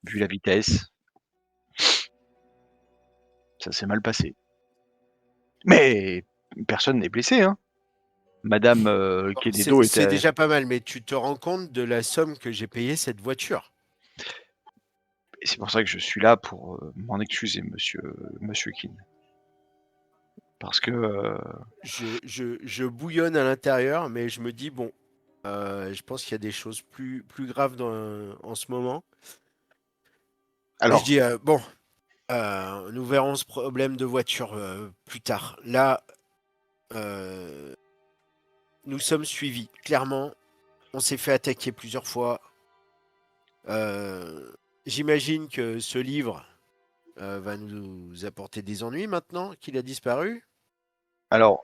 vu la vitesse, ça s'est mal passé. Mais personne n'est blessé, hein. Madame Quenedo C'est était... déjà pas mal, mais tu te rends compte de la somme que j'ai payé cette voiture. Et c'est pour ça que je suis là pour m'en excuser, monsieur Keane. Parce que... Je bouillonne à l'intérieur, mais je me dis, bon, je pense qu'il y a des choses plus graves en ce moment. Et je alors, dis, bon, nous verrons ce problème de voiture plus tard. Là, nous sommes suivis. Clairement, on s'est fait attaquer plusieurs fois. J'imagine que ce livre va nous apporter des ennuis maintenant qu'il a disparu. alors,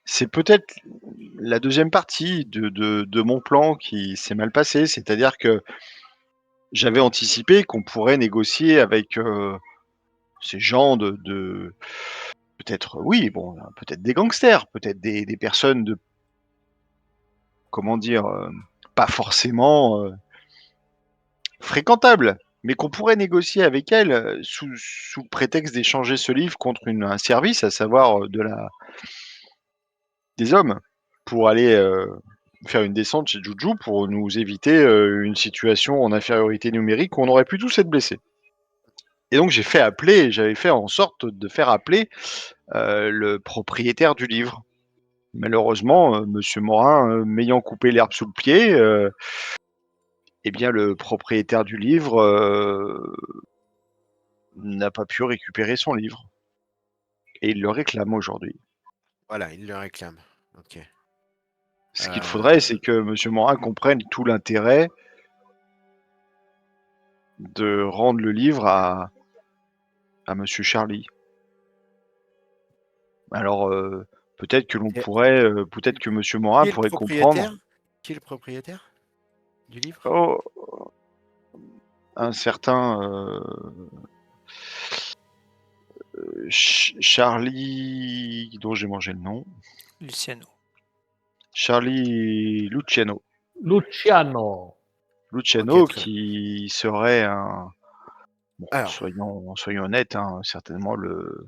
c'est peut-être la deuxième partie de mon plan qui s'est mal passée, c'est-à-dire que j'avais anticipé qu'on pourrait négocier avec ces gens peut-être, oui, bon, peut-être des gangsters, peut-être des personnes de, comment dire, pas forcément fréquentables, mais qu'on pourrait négocier avec elles sous prétexte d'échanger ce livre contre un service, à savoir des hommes, pour aller faire une descente chez Juju pour nous éviter une situation en infériorité numérique où on aurait pu tous être blessés. Et donc j'avais fait en sorte de faire appeler le propriétaire du livre. Malheureusement, Monsieur Morin m'ayant coupé l'herbe sous le pied, eh bien le propriétaire du livre n'a pas pu récupérer son livre. Et il le réclame aujourd'hui. Voilà, il le réclame. Ok. Ce qu'il faudrait, c'est que Monsieur Morin comprenne tout l'intérêt de rendre le livre à Monsieur Charlie. Alors, peut-être que l'on pourrait, peut-être que Monsieur Morin Qui est le pourrait comprendre. propriétaire? Qui est le propriétaire du livre? Oh, un certain Charlie, dont j'ai mangé le nom. Luciano. Charlie Luciano. Luciano. Luciano, Ok, très qui serait un. Bon, Alors, soyons honnêtes, hein, certainement le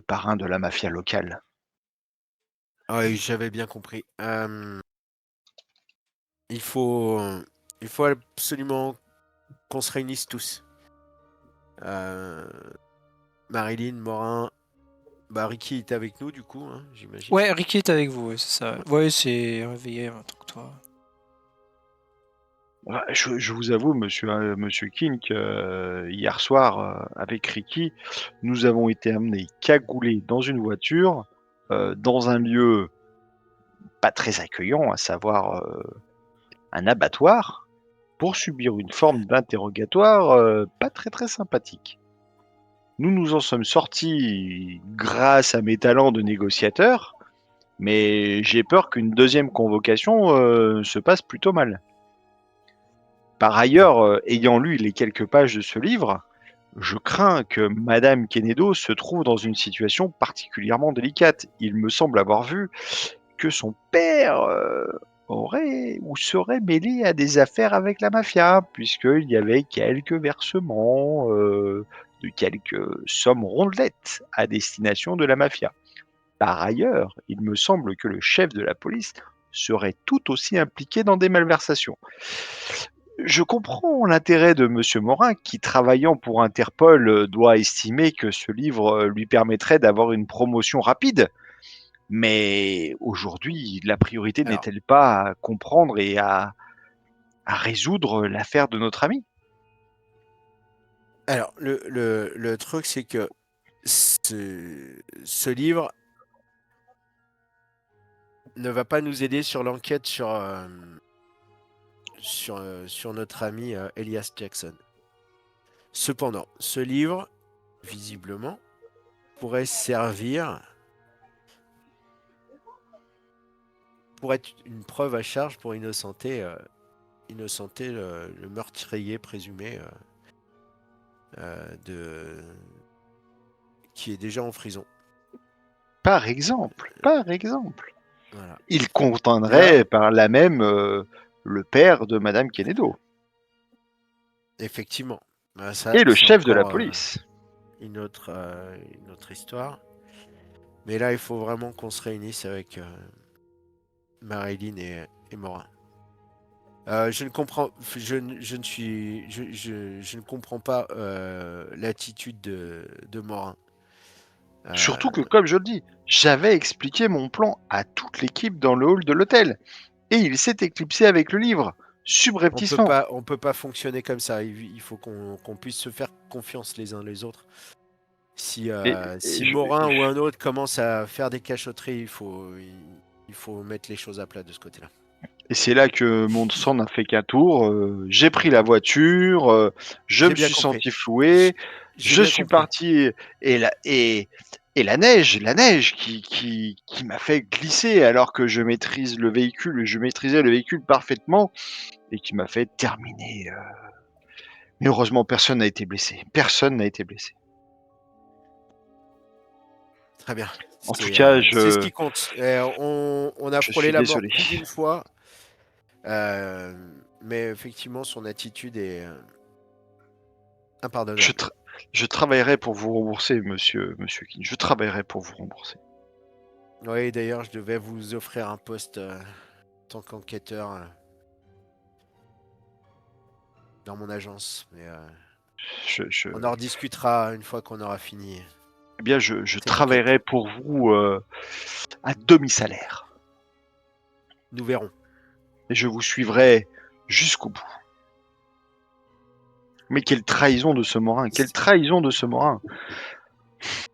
parrain de la mafia locale. oui, j'avais bien compris. Il faut, il faut absolument qu'on se réunisse tous. Marilyn, Morin, bah Ricky est avec nous du coup, hein, j'imagine. Ouais, Ricky est avec vous, ouais, c'est ça. Ouais, c'est réveillé en même temps que toi. Ouais, je vous avoue, monsieur King, que hier soir, avec Ricky, nous avons été amenés cagoulés dans une voiture, dans un lieu pas très accueillant, à savoir un abattoir, pour subir une forme d'interrogatoire pas très très sympathique. Nous nous en sommes sortis grâce à mes talents de négociateur, mais j'ai peur qu'une deuxième convocation se passe plutôt mal. Par ailleurs, ayant lu les quelques pages de ce livre, je crains que Madame Quenedo se trouve dans une situation particulièrement délicate. Il me semble avoir vu que son père aurait ou serait mêlé à des affaires avec la mafia, puisqu'il y avait quelques versements de quelques sommes rondelettes à destination de la mafia. Par ailleurs, il me semble que le chef de la police serait tout aussi impliqué dans des malversations. Je comprends l'intérêt de Monsieur Morin qui, travaillant pour Interpol, doit estimer que ce livre lui permettrait d'avoir une promotion rapide. Mais aujourd'hui, la priorité Alors, n'est-elle pas à comprendre et à résoudre l'affaire de notre ami? alors le truc, c'est que ce livre ne va pas nous aider sur l'enquête sur notre ami Elias Jackson. Cependant, ce livre, visiblement, pourrait servir pour être une preuve à charge pour innocenter le meurtrier présumé qui est déjà en prison. Par exemple, Voilà. il condamnerait par là même le père de Madame Kennedy Effectivement. Bah, ça, et le c'est chef de la encore police. une autre histoire. Mais là, il faut vraiment qu'on se réunisse avec Marilyn et Morin. Je ne comprends, je ne comprends pas l'attitude de Morin. Surtout que, comme je le dis, j'avais expliqué mon plan à toute l'équipe dans le hall de l'hôtel. Et il s'est éclipsé avec le livre, subrepticement. On peut pas fonctionner comme ça. Il faut qu'on puisse se faire confiance les uns les autres. Si Morin ou un autre commence à faire des cachotteries, il faut mettre les choses à plat de ce côté-là. Et c'est là que mon sang n'a fait qu'un tour. J'ai pris la voiture, je J'ai me bien suis compris. senti floué, J'ai je bien suis compris. parti et la neige qui m'a fait glisser alors que je maîtrisais le véhicule parfaitement et qui m'a fait terminer. Mais heureusement, personne n'a été blessé. Personne n'a été blessé. Très bien. En tout cas, C'est ce qui compte. On a je frôlé suis la mort désolé. plus d'une fois. Euh, mais effectivement, son attitude est Je, impardonnable. tra- je travaillerai pour vous rembourser, monsieur King. Je travaillerai pour vous rembourser. Oui, d'ailleurs, je devais vous offrir un poste en tant qu'enquêteur dans mon agence. Mais on en rediscutera une fois qu'on aura fini. Eh bien, je Cette enquête. travaillerai pour vous à demi-salaire. Nous verrons. Et je vous suivrai jusqu'au bout. Mais quelle trahison de ce Morin! Quelle trahison de ce Morin!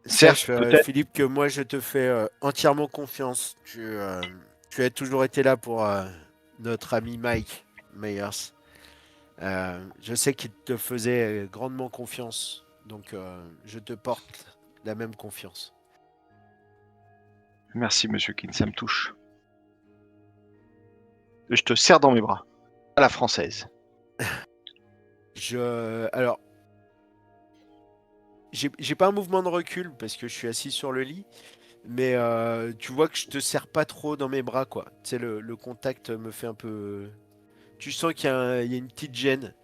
Certes, Sache, peut-être. Philippe, que moi, je te fais entièrement confiance. Tu as toujours été là pour notre ami Mike Myers. Je sais qu'il te faisait grandement confiance. Donc, je te porte la même confiance. Merci, monsieur King, ça me touche. Je te serre dans mes bras. À la française. Alors, j'ai pas un mouvement de recul parce que je suis assis sur le lit. Mais tu vois que je te serre pas trop dans mes bras, quoi. Tu sais, le contact me fait un peu. Tu sens il y a une petite gêne.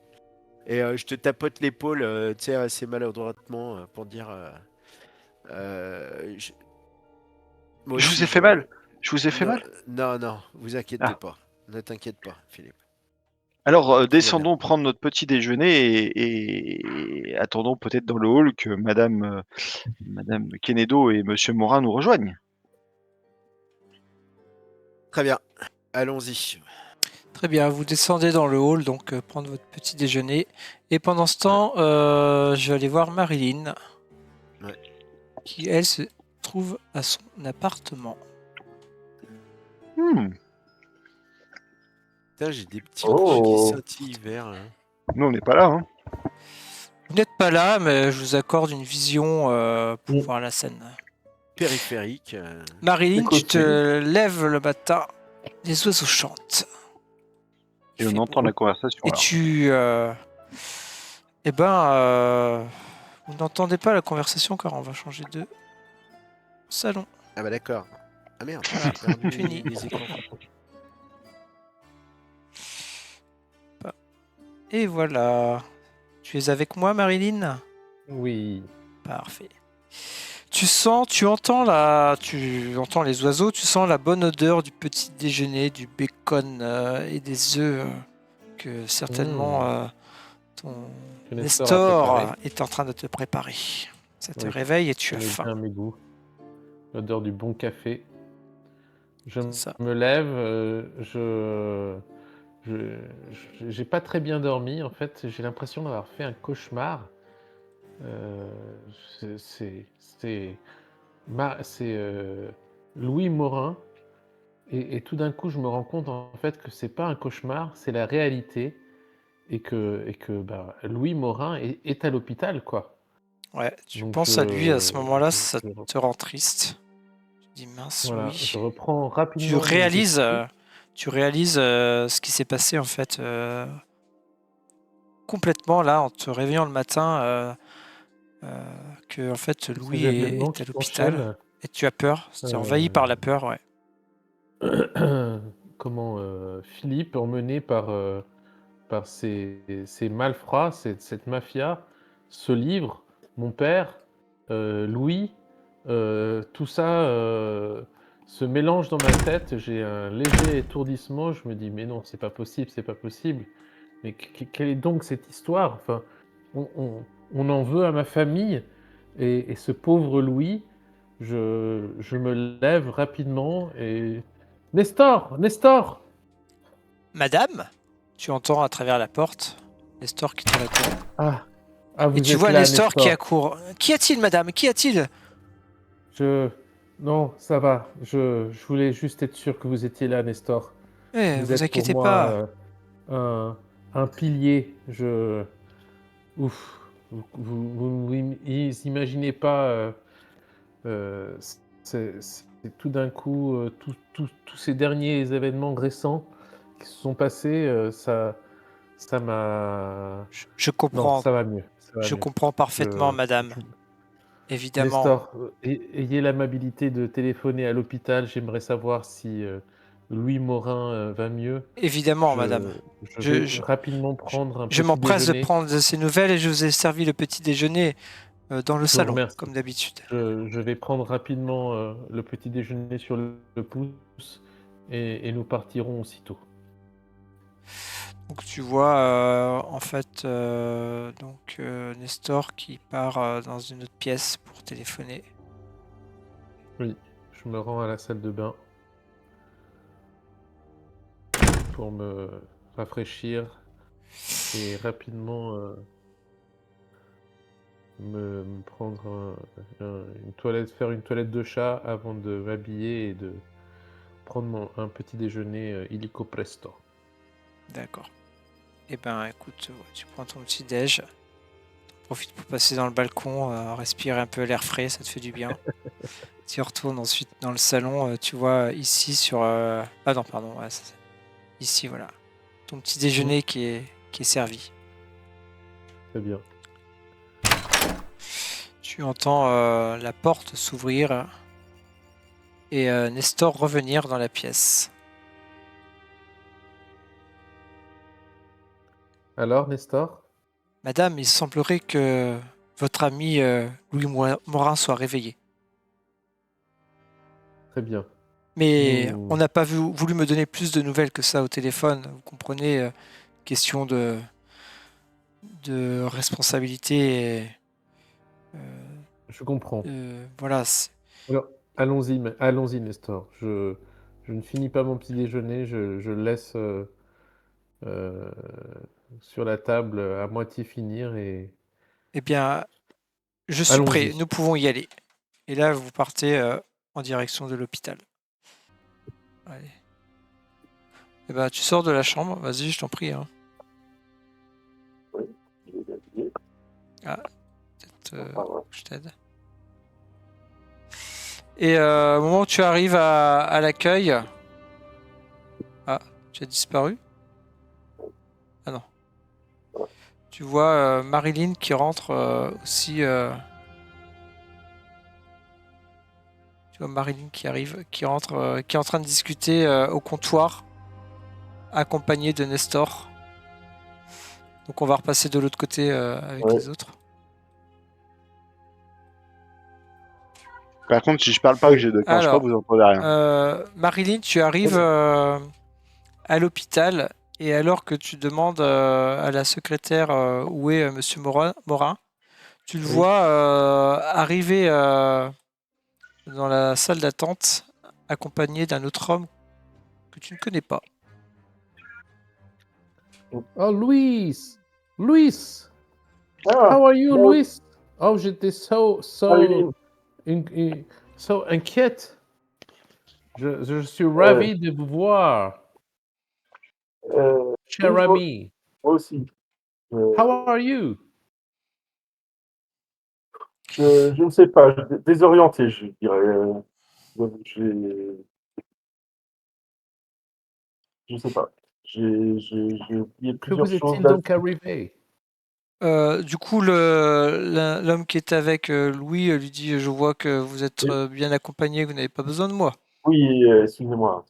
Et je te tapote l'épaule, tu sais, assez maladroitement pour dire. Euh, je- Moi Je vous aussi, ai fait mal. Je vous ai fait Non, mal. non, vous inquiétez Ah. pas. Ne t'inquiète pas, Philippe. Alors, Tout va bien. descendons prendre notre petit déjeuner et attendons peut-être dans le hall que Madame Quenedo et Monsieur Morin nous rejoignent. Très bien. Allons-y. Très bien, vous descendez dans le hall, donc prendre votre petit déjeuner. Et pendant ce temps, je vais aller voir Marilyn, Ouais. qui, elle, se trouve à son appartement. Putain, j'ai des petits rouges qui Oh. scintillent vert. Hein. Nous, on n'est pas là, hein. Vous n'êtes pas là, mais je vous accorde une vision pour Mm. voir la scène. Périphérique. Marilyn, tu Écoute, te lèves le matin, les oiseaux chantent. Et Il on fait entend beau. la conversation. Et Alors. vous n'entendez pas la conversation car on va changer de salon. Ah bah d'accord. Ah merde, Voilà, j'ai perdu fini. les écrans. Et voilà. Tu es avec moi, Marilyn? Oui. Parfait. tu entends les oiseaux, tu sens la bonne odeur du petit déjeuner, du bacon et des œufs que certainement ton Que Nestor a préparé. Nestor est en train de te préparer. Ça te Oui. réveille et tu as connais faim. bien mes goûts. L'odeur du bon café. Je C'est ça. me lève, j'ai pas très bien dormi en fait. J'ai l'impression d'avoir fait un cauchemar. C'est Louis Morin et tout d'un coup je me rends compte en fait que c'est pas un cauchemar, c'est la réalité et que bah, Louis Morin est à l'hôpital quoi. Ouais, tu Donc penses à lui à ce moment-là, je- ça je- te rend triste. Tu dis mince, voilà, Louis. je reprends Tu rapidement mes réalises, esprits. ce qui s'est passé en fait complètement là en te réveillant le matin, que en fait Tous Louis ces événements est à qui l'hôpital s'enchaînent. et tu as peur. Tu es envahi par euh, la peur, ouais. Comment Philippe, emmené par ces malfrats, cette mafia, ce livre, mon père, Louis, tout ça se mélange dans ma tête. J'ai un léger étourdissement. Je me dis, mais non, c'est pas possible, c'est pas possible. Mais quelle est donc cette histoire? Enfin, on, on- on en veut à ma famille et ce pauvre Louis. Je me lève rapidement et Nestor, Nestor! Madame, tu entends à travers la porte Nestor qui te répond. Ah, ah, Et vous tu êtes vois là, Nestor qui Nestor. accourt. Qu'y a-t-il, madame? Qu'y a-t-il? Je... Non, ça va. Je voulais juste être sûr que vous étiez là, Nestor. Eh, Vous vous êtes pour inquiétez moi pas. un pilier. Ouf. Vous imaginez pas. Euh, c'est tout d'un coup, tous ces derniers événements récents qui se sont passés, ça m'a. Je Non, comprends. ça va mieux. Ça va Je mieux. comprends parfaitement, Je, madame. je- Évidemment. Nestor, ayez l'amabilité de téléphoner à l'hôpital. J'aimerais savoir si Louis Morin va mieux. Évidemment, madame. Je Je, vais je, rapidement prendre un je petit m'empresse de déjeuner. prendre de ces nouvelles et je vous ai servi le petit déjeuner dans le Je vous salon, remercie. comme d'habitude. Je vais prendre rapidement le petit déjeuner sur le pouce et nous partirons aussitôt. Donc tu vois en fait Nestor qui part dans une autre pièce pour téléphoner. Oui, je me rends à la salle de bain pour me rafraîchir et rapidement me prendre une toilette, faire une toilette de chat avant de m'habiller et de prendre un petit déjeuner illico presto. D'accord. Eh ben écoute, ouais, tu prends ton petit déj, profite pour passer dans le balcon, respirer un peu l'air frais, ça te fait du bien. Tu retournes ensuite dans le salon, tu vois ici sur... Ah non, pardon, ouais, ici voilà. Ton petit déjeuner qui est servi. Très bien. Tu entends la porte s'ouvrir et Nestor revenir dans la pièce. Alors, Nestor? Madame, il semblerait que votre ami Louis Morin soit réveillé. Très bien. Mais on Nous... n'a pas voulu me donner plus de nouvelles que ça au téléphone. Vous comprenez, question de responsabilité. Je comprends. Voilà. Alors, allons-y, Nestor. Je ne finis pas mon petit déjeuner, je le laisse euh, sur la table à moitié finir et Eh bien, je suis prêt. allons-y. Nous pouvons y aller. Et là, vous partez en direction de l'hôpital. Allez. Eh ben, tu sors de la chambre. Vas-y, je t'en prie. Hein. Oui, il est habillé. Ah, peut-être Enfin, ouais. que je t'aide. Et au moment où tu arrives à l'accueil... Ah, tu as disparu? Ah non. Tu vois Marilyn qui rentre aussi. Tu vois Marilyn qui arrive, qui rentre, qui est en train de discuter au comptoir, accompagnée de Nestor. Donc on va repasser de l'autre côté avec Ouais. les autres. Par contre, si je parle pas que je déclenche pas, Alors, vous entendez rien. Marilyn, tu arrives à l'hôpital et alors que tu demandes à la secrétaire où est Monsieur Morin, tu le Oui. vois arriver dans la salle d'attente accompagné d'un autre homme que tu ne connais pas. Oh, Luis! Luis! Ah, How are you, bon, Luis? Oh, j'étais Marilyn, so inquiète. Je suis euh, ravi de vous voir, oui, cher moi ami. aussi. How are you? Je ne sais pas, désorienté, je dirais. Je sais pas. J'ai oublié Que plusieurs vous choses est-il là. donc arrivé? Du coup, l'homme qui est avec Louis lui dit, je vois que vous êtes Oui, bien accompagné, que vous n'avez pas besoin de moi. oui, excusez-moi.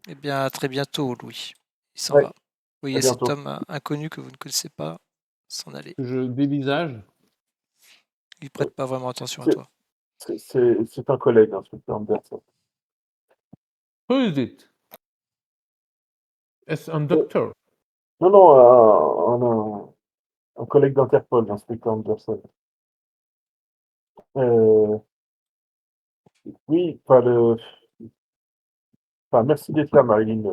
Eh bien, à très bientôt, Louis. Il s'en Ouais, va. Vous à voyez cet bientôt. homme inconnu que vous ne connaissez pas s'en aller. Je dévisage. Il prête pas vraiment attention à C'est toi. c'est un collègue, inspecteur Anderson. Who is it? Est-ce un Euh, docteur? Non, non, un collègue d'Interpol, l'inspecteur Anderson. Euh, oui, merci d'être là, Marilyn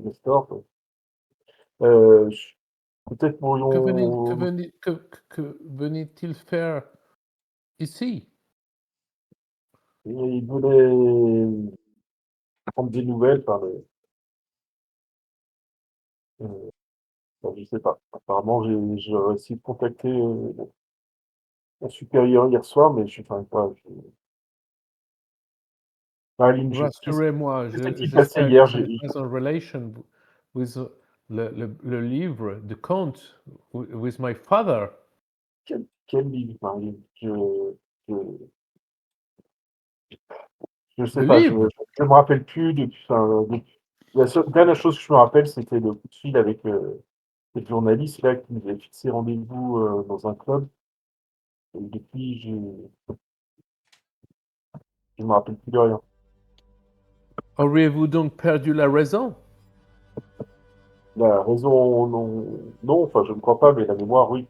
Nestor. Peut-être Que pourrions. venait-il faire ici? Il voulait prendre des nouvelles. Euh, je sais pas. Apparemment, j'ai réussi de contacter mon supérieur hier soir, mais je suis pas. Marilyn, Rassurez-moi, qu'est-ce qui s'est passé j'espère que hier? ce n'est pas en relation with le livre de contes, with my father. Quel livre, Marilyn? Je, je sais Le pas, livre? je me rappelle plus la dernière chose que je me rappelle, c'était le coup de fil avec cette journaliste là qui nous avait fixé rendez-vous dans un club. Et depuis, je me rappelle plus de rien. Auriez-vous donc perdu la raison? La raison, non, non, enfin, je ne crois pas, mais la mémoire, oui.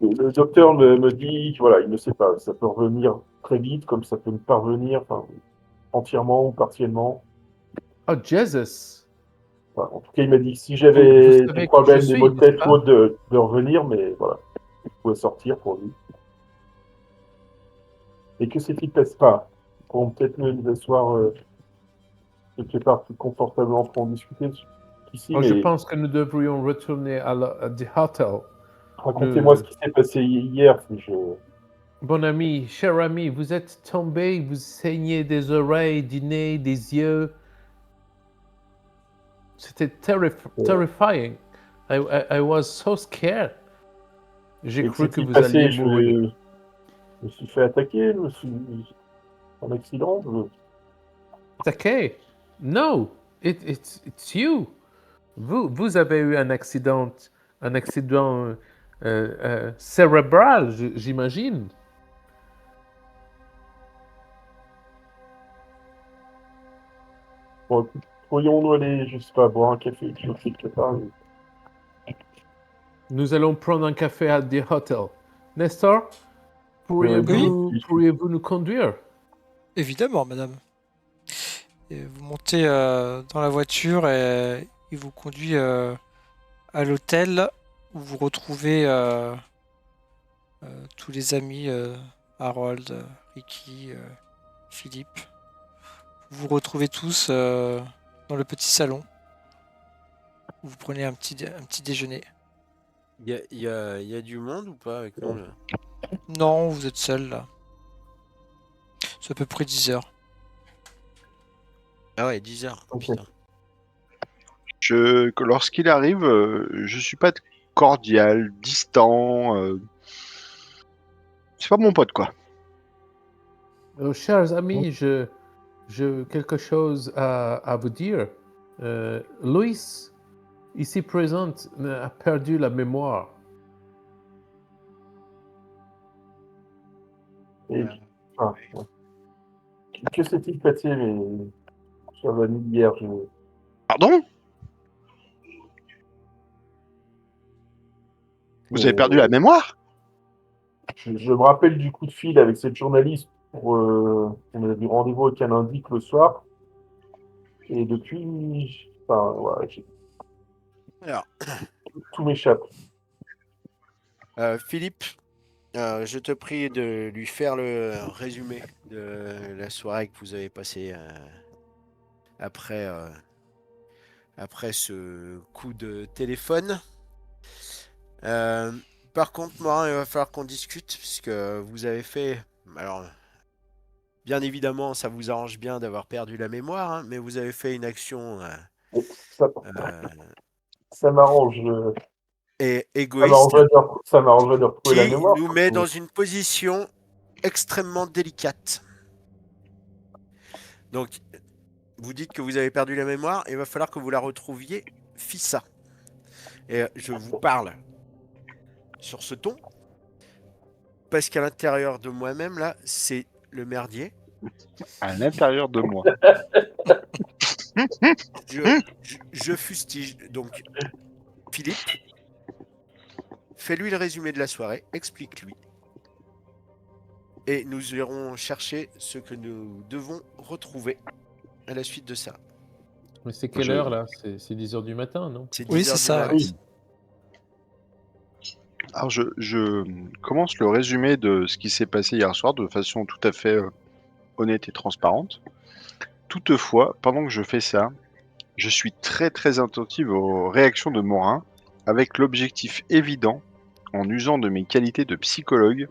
Le docteur me dit, voilà, il ne sait pas, ça peut revenir très vite, comme ça peut ne pas revenir, enfin, entièrement ou partiellement. Oh, Jesus! Voilà. En tout cas, il m'a dit que si Vous j'avais des savez qui je problèmes, des maux suis, de n'est-ce tête ou pas? autre, de revenir, mais voilà, il pouvait sortir pour lui. Et que s'est-il passé? Enfin, pour peut-être nous asseoir quelque part plus confortablement pour en discuter ici, Oh, je mais pense que nous devrions retourner à the hotel. racontez-moi ce qui s'est passé hier. Bon ami, cher ami, vous êtes tombé, vous saignez des oreilles, du nez, des yeux. C'était terrifying. I was so scared. J'ai Et que cru que s'est-il vous alliez passé? mourir. Je me suis fait attaquer, je me suis un accident. Attaqué? No, it's you. Vous avez eu un accident cérébral, j'imagine. Bon, écoute, pourrions-nous aller, je sais pas, boire un café quelque part. Nous allons prendre un café à the hotel. Nestor, Oui, pourriez-vous nous conduire? évidemment, madame. Et vous montez dans la voiture et il vous conduit à l'hôtel où vous retrouvez tous les amis, Harold, Ricky, Philippe. Vous vous retrouvez tous dans le petit salon où vous prenez un petit déjeuner. Il y a du monde ou pas avec nous là? Non, vous êtes seul là. C'est à peu près 10 heures. Ah ouais, 10 heures, Ok. putain. Lorsqu'il arrive, je suis pas cordial, distant. C'est pas mon pote, quoi. Chers amis, j'ai quelque chose à vous dire. Louis, ici présente, a perdu la mémoire. Et enfin, ouais. Que s'est-il passé sur la nuit d'hier? Pardon? Vous avez perdu la mémoire? Je me rappelle du coup de fil avec cette journaliste on a du rendez-vous avec un indique le soir. Et depuis, enfin, voilà, Alors, tout m'échappe. Philippe, je te prie de lui faire le résumé de la soirée que vous avez passée après, après ce coup de téléphone. Par contre, Morin, il va falloir qu'on discute, puisque vous avez fait... Alors, bien évidemment, ça vous arrange bien d'avoir perdu la mémoire, hein, mais vous avez fait une action Ça, euh, ça m'arrange. égoïste Ça m'arrangerait de retrouver la qui mémoire. nous met dans une position extrêmement délicate. Donc, vous dites que vous avez perdu la mémoire, et il va falloir que vous la retrouviez fissa. Et je vous parle sur ce ton, parce qu'à l'intérieur de moi-même, là, c'est le merdier. À l'intérieur de moi. Je fustige. Donc, Philippe, fais-lui le résumé de la soirée, explique-lui. Et nous irons chercher ce que nous devons retrouver à la suite de ça. Mais c'est quelle heure là? C'est 10 heures du matin, non? C'est Oui, 10 heures c'est du ça, mat. oui. Alors, je commence le résumé de ce qui s'est passé hier soir de façon tout à fait honnête et transparente. Toutefois, pendant que je fais ça, je suis très très attentive aux réactions de Morin, avec l'objectif évident, en usant de mes qualités de psychologue,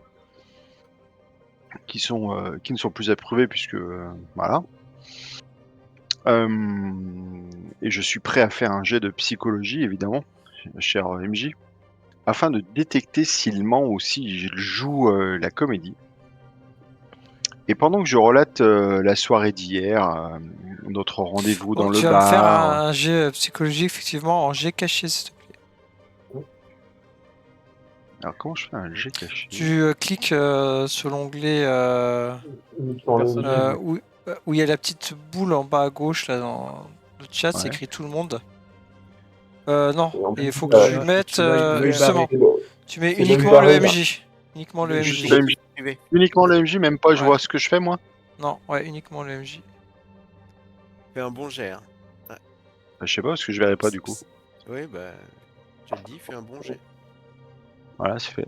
qui ne sont plus approuvées puisque voilà. Et je suis prêt à faire un jet de psychologie, évidemment, cher MJ, afin de détecter s'il ment ou s'il joue la comédie. Et pendant que je relate la soirée d'hier, notre rendez-vous dans Donc le tu vas me faire bar... un jet psychologique, effectivement, en jet caché, s'il te plaît. Alors comment je fais un jet caché? Tu cliques sur l'onglet Uniquement le Personnel. MJ. où il y a la petite boule en bas à gauche, là, dans le chat, c'est Ouais. écrit tout le monde. Non, Et en il plus, faut que tu Ah, mettes celui-là, il doit être justement. barré. Tu mets c'est le uniquement le barré, là. MJ. Uniquement le Juste MJ. le MJ. Suivez. Uniquement le MJ, même pas je Ouais. vois ce que je fais moi? Non, ouais, uniquement le MJ. Fais un bon jet. Hein. Bah, je sais pas, parce que je verrai pas du coup. Oui, bah, je te le dis, fais un bon jet. Voilà, c'est fait.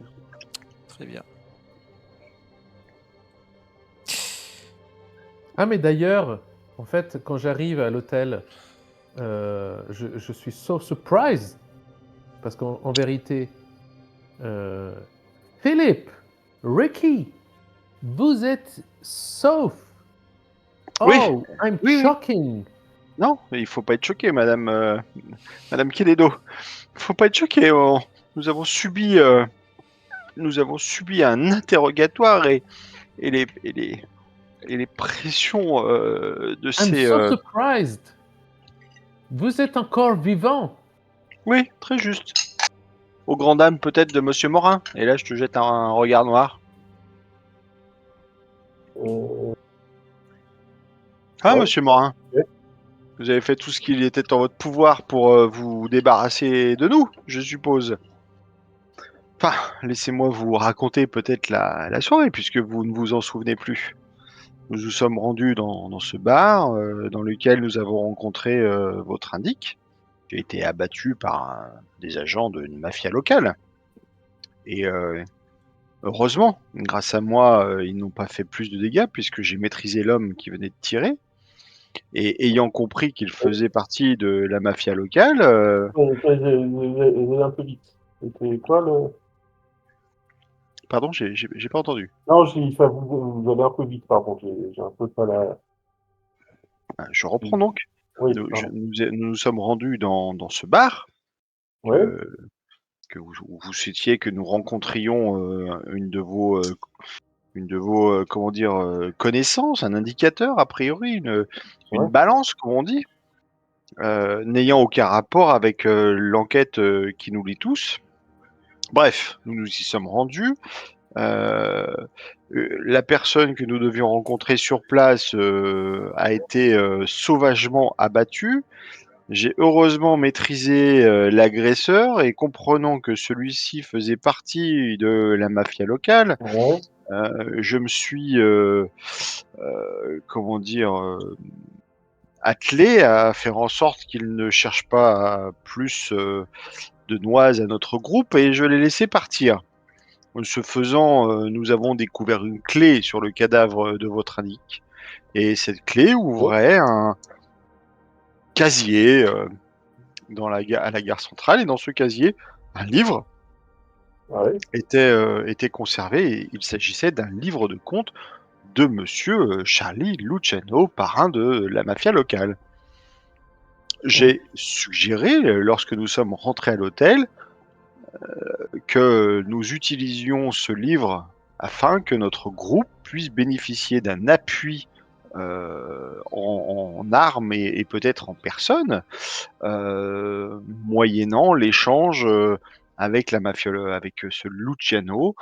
Très bien. Ah, mais d'ailleurs, en fait, quand j'arrive à l'hôtel, je suis so surprised. Parce qu'en vérité, Philippe, Ricky, vous êtes sauf. Oh, Oui, I'm oui, oui. shocking. Non, il faut pas être choqué, madame, madame Kededo. Faut pas être choqué. Nous avons subi un interrogatoire et les pressions de I'm ces... so surprised. Vous êtes encore vivant. Oui, très juste. Aux grandes dames peut-être de Monsieur Morin. Et là, je te jette un regard noir. Ah, Ouais. Monsieur Morin, Ouais. vous avez fait tout ce qu'il était en votre pouvoir pour vous débarrasser de nous, je suppose. Enfin, laissez-moi vous raconter peut-être la soirée, puisque vous ne vous en souvenez plus. Nous nous sommes rendus dans ce bar, dans lequel nous avons rencontré votre indique, qui a été abattu par des agents d'une mafia locale. Et heureusement, grâce à moi, ils n'ont pas fait plus de dégâts, puisque j'ai maîtrisé l'homme qui venait de tirer. Et ayant compris qu'il faisait partie de la mafia locale, J'ai un peu vite. C'était quoi le. pardon, j'ai pas entendu. Non, enfin, vous allez un peu vite, pardon. J'ai un peu pas la. Je reprends donc. Oui, Nous pardon. nous sommes rendus dans ce bar Ouais. que vous souhaitiez que nous rencontrions une de vos comment dire connaissances, un indicateur a priori, une Ouais. balance comme on dit, n'ayant aucun rapport avec l'enquête qui nous lie tous. Bref, nous nous y sommes rendus. La personne que nous devions rencontrer sur place a été sauvagement abattue. J'ai heureusement maîtrisé l'agresseur et comprenant que celui-ci faisait partie de la mafia locale, Ouais. je me suis, comment dire, attelé à faire en sorte qu'il ne cherche pas plus de noises à notre groupe et je l'ai laissé partir. Ce faisant, nous avons découvert une clé sur le cadavre de votre indique et cette clé ouvrait un casier à la gare centrale et dans ce casier, un livre Ouais. était conservé et il s'agissait d'un livre de contes de monsieur Charlie Luciano, parrain de la mafia locale. J'ai suggéré, lorsque nous sommes rentrés à l'hôtel, que nous utilisions ce livre afin que notre groupe puisse bénéficier d'un appui en armes et peut-être en personne, moyennant l'échange avec la mafia, avec ce Luciano,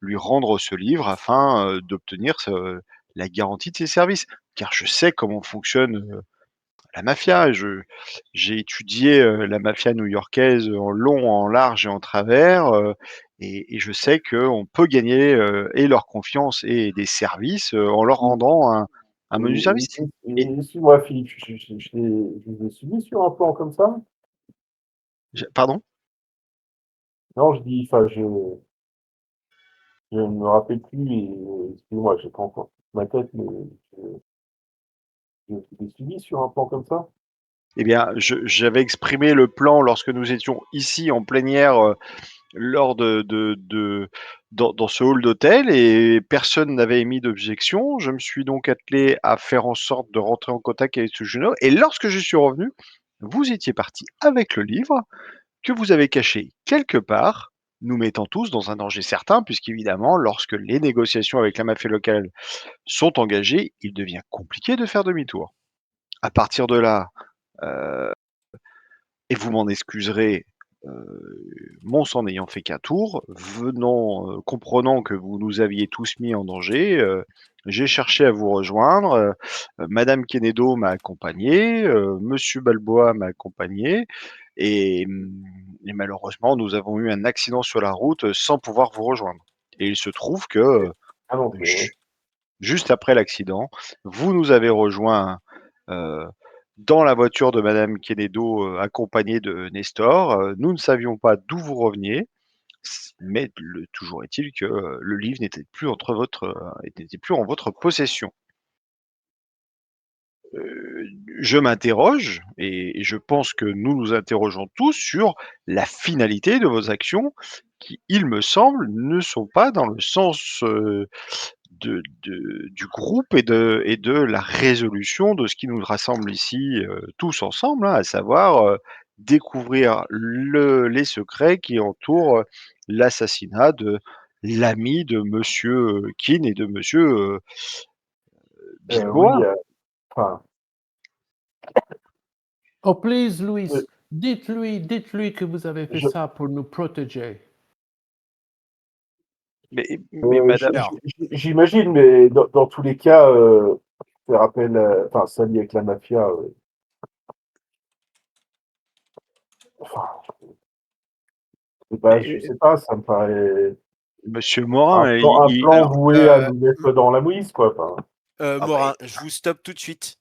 lui rendre ce livre afin d'obtenir la garantie de ses services. Car je sais comment fonctionne la mafia. J'ai étudié la mafia new-yorkaise en long, en large et en travers, et je sais qu'on peut gagner et leur confiance et des services en leur rendant un menu service. Et, Excuse-moi, Philippe, je vous ai suivi sur un plan comme ça? pardon? Non, je dis, enfin, je ne me rappelle plus et excuse-moi, j'ai pas encore ma tête, mais je, je vous ai suivi sur un plan comme ça? Eh bien, j'avais exprimé le plan lorsque nous étions ici en plénière lors dans ce hall d'hôtel et personne n'avait émis d'objection. Je me suis donc attelé à faire en sorte de rentrer en contact avec ce jeune homme et lorsque je suis revenu, vous étiez parti avec le livre que vous avez caché quelque part, nous mettant tous dans un danger certain puisqu'évidemment, lorsque les négociations avec la mafia locale sont engagées, il devient compliqué de faire demi-tour. À partir de là, heu et vous m'en excuserez, mon sang n'ayant fait qu'un tour, comprenant que vous nous aviez tous mis en danger, j'ai cherché à vous rejoindre, madame Quenedo m'a accompagné, monsieur Balboa m'a accompagné et malheureusement, nous avons eu un accident sur la route, sans pouvoir vous rejoindre et il se trouve que, Ah non, c'est ouais. juste après l'accident, vous nous avez rejoints, heu, dans la voiture de madame Quenedo, accompagnée de Nestor. Nous ne savions pas d'où vous reveniez, mais toujours est-il que, le livre n'était plus en votre possession. Je m'interroge et je pense que nous nous interrogeons tous sur la finalité de vos actions qui, il me semble, ne sont pas dans le sens, du groupe et de la résolution de ce qui nous rassemble ici, tous ensemble, hein, à savoir, découvrir les secrets qui entourent, l'assassinat de l'ami de monsieur, Keane et de monsieur, Oui, Bilboa. enfin, Oh, please, euh, Louis, dites-lui que vous avez fait je, ça pour nous protéger. Mais madame, Alors, j'imagine, mais dans tous les cas, faire appel, enfin, s'allier avec la mafia, enfin, je mais sais pas, ça me paraît monsieur Morin, un plan Alors, voué à nous mettre dans la mouise, quoi. Enfin, ah bah, Morin, je vous stoppe tout de suite.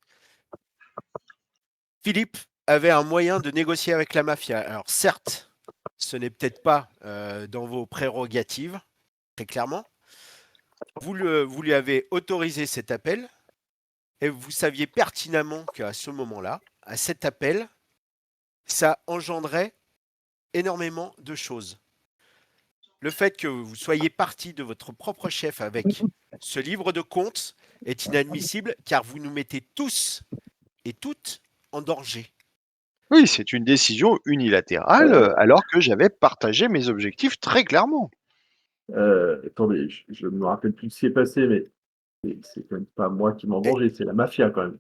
Philippe avait un moyen de négocier avec la mafia. Alors certes, ce n'est peut-être pas dans vos prérogatives, très clairement. Vous lui avez autorisé cet appel et vous saviez pertinemment qu'à ce moment-là, à cet appel, ça engendrait énormément de choses. Le fait que vous soyez parti de votre propre chef avec ce livre de comptes est inadmissible car vous nous mettez tous et toutes en danger. oui, c'est une décision unilatérale, alors que j'avais partagé mes objectifs très clairement. attendez, je me rappelle plus ce qui s'est passé, mais c'est quand même pas moi qui m'en Et danger, c'est la mafia quand même.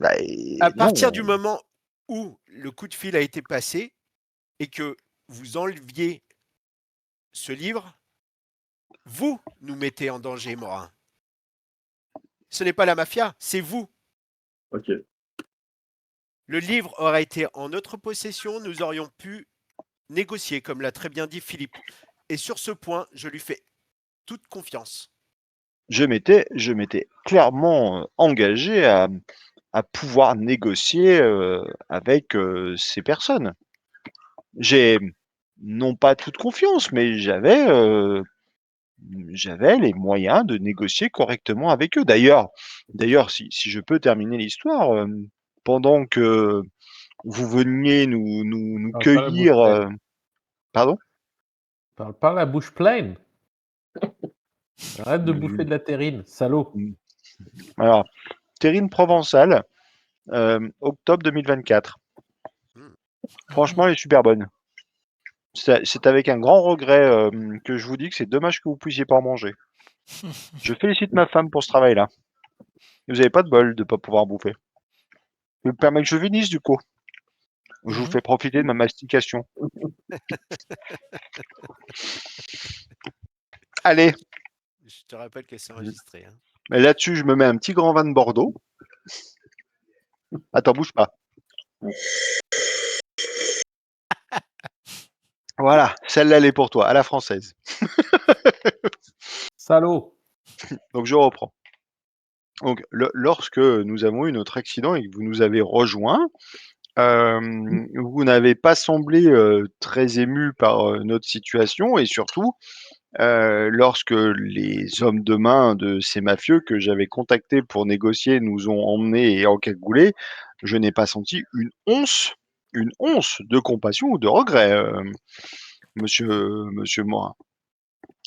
Bah, à partir du non, moment où le coup de fil a été passé et que vous enleviez ce livre, Vous nous mettez en danger, Morin. Ce n'est pas la mafia, c'est vous. Ok. Le livre aurait été en notre possession, nous aurions pu négocier, comme l'a très bien dit Philippe. Et sur ce point, je lui fais toute confiance. Je m'étais clairement engagé à pouvoir négocier avec ces personnes. J'ai non pas toute confiance, mais j'avais les moyens de négocier correctement avec eux. D'ailleurs, si je peux terminer l'histoire, pendant que vous veniez nous Parle pas la bouche cueillir, pleine. pardon? Parle pas la bouche pleine. Arrête de bouffer de la terrine, salaud. Alors, terrine provençale, octobre 2024. Hmm. Franchement, elle est super bonne. C'est avec un grand regret que je vous dis que c'est dommage que vous puissiez pas en manger. Je félicite ma femme pour ce travail-là. Vous avez pas de bol de pas pouvoir bouffer. Je me permets que je finisse du coup. Je vous Mhm. fais profiter de ma mastication. Allez, Je te rappelle que c'est enregistré. Hein. là-dessus, je me mets un petit grand vin de Bordeaux. Attends, bouge pas. Voilà, celle-là, elle est pour toi, à la française. Salaud. Donc, je reprends. Donc, lorsque nous avons eu notre accident et que vous nous avez rejoints, vous n'avez pas semblé très ému par notre situation et surtout, lorsque les hommes de main de ces mafieux que j'avais contactés pour négocier nous ont emmenés et encagoulés, je n'ai pas senti une once de compassion ou de regret, monsieur Morin.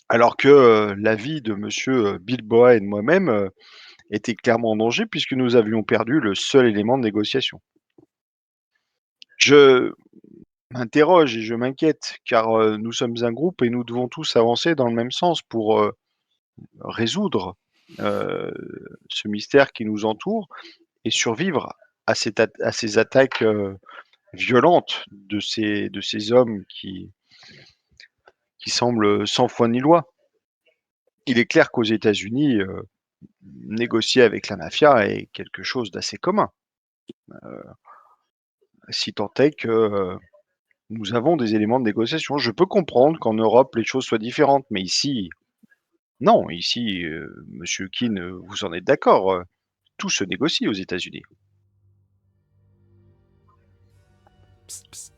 Alors que la vie de monsieur Bilboa et de moi-même était clairement en danger puisque nous avions perdu le seul élément de négociation. Je m'interroge et je m'inquiète car nous sommes un groupe et nous devons tous avancer dans le même sens pour résoudre ce mystère qui nous entoure et survivre à ces attaques violentes de ces hommes qui semblent sans foi ni loi. Il est clair qu'aux États-Unis, négocier avec la mafia est quelque chose d'assez commun, si tant est que nous avons des éléments de négociation. Je peux comprendre qu'en Europe, les choses soient différentes, mais ici, non. Ici, monsieur Keane, vous en êtes d'accord, tout se négocie aux États-Unis. Psst, psst.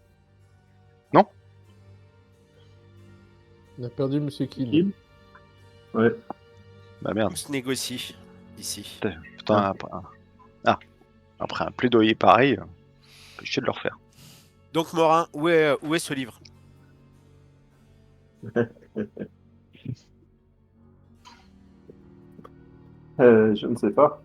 On a perdu Monsieur Keane. Kim. Ouais. Bah merde. Tout se négocie ici. Putain, après un plaidoyer pareil, empêché de le refaire. Donc, Morin, où est ce livre? Je ne sais pas.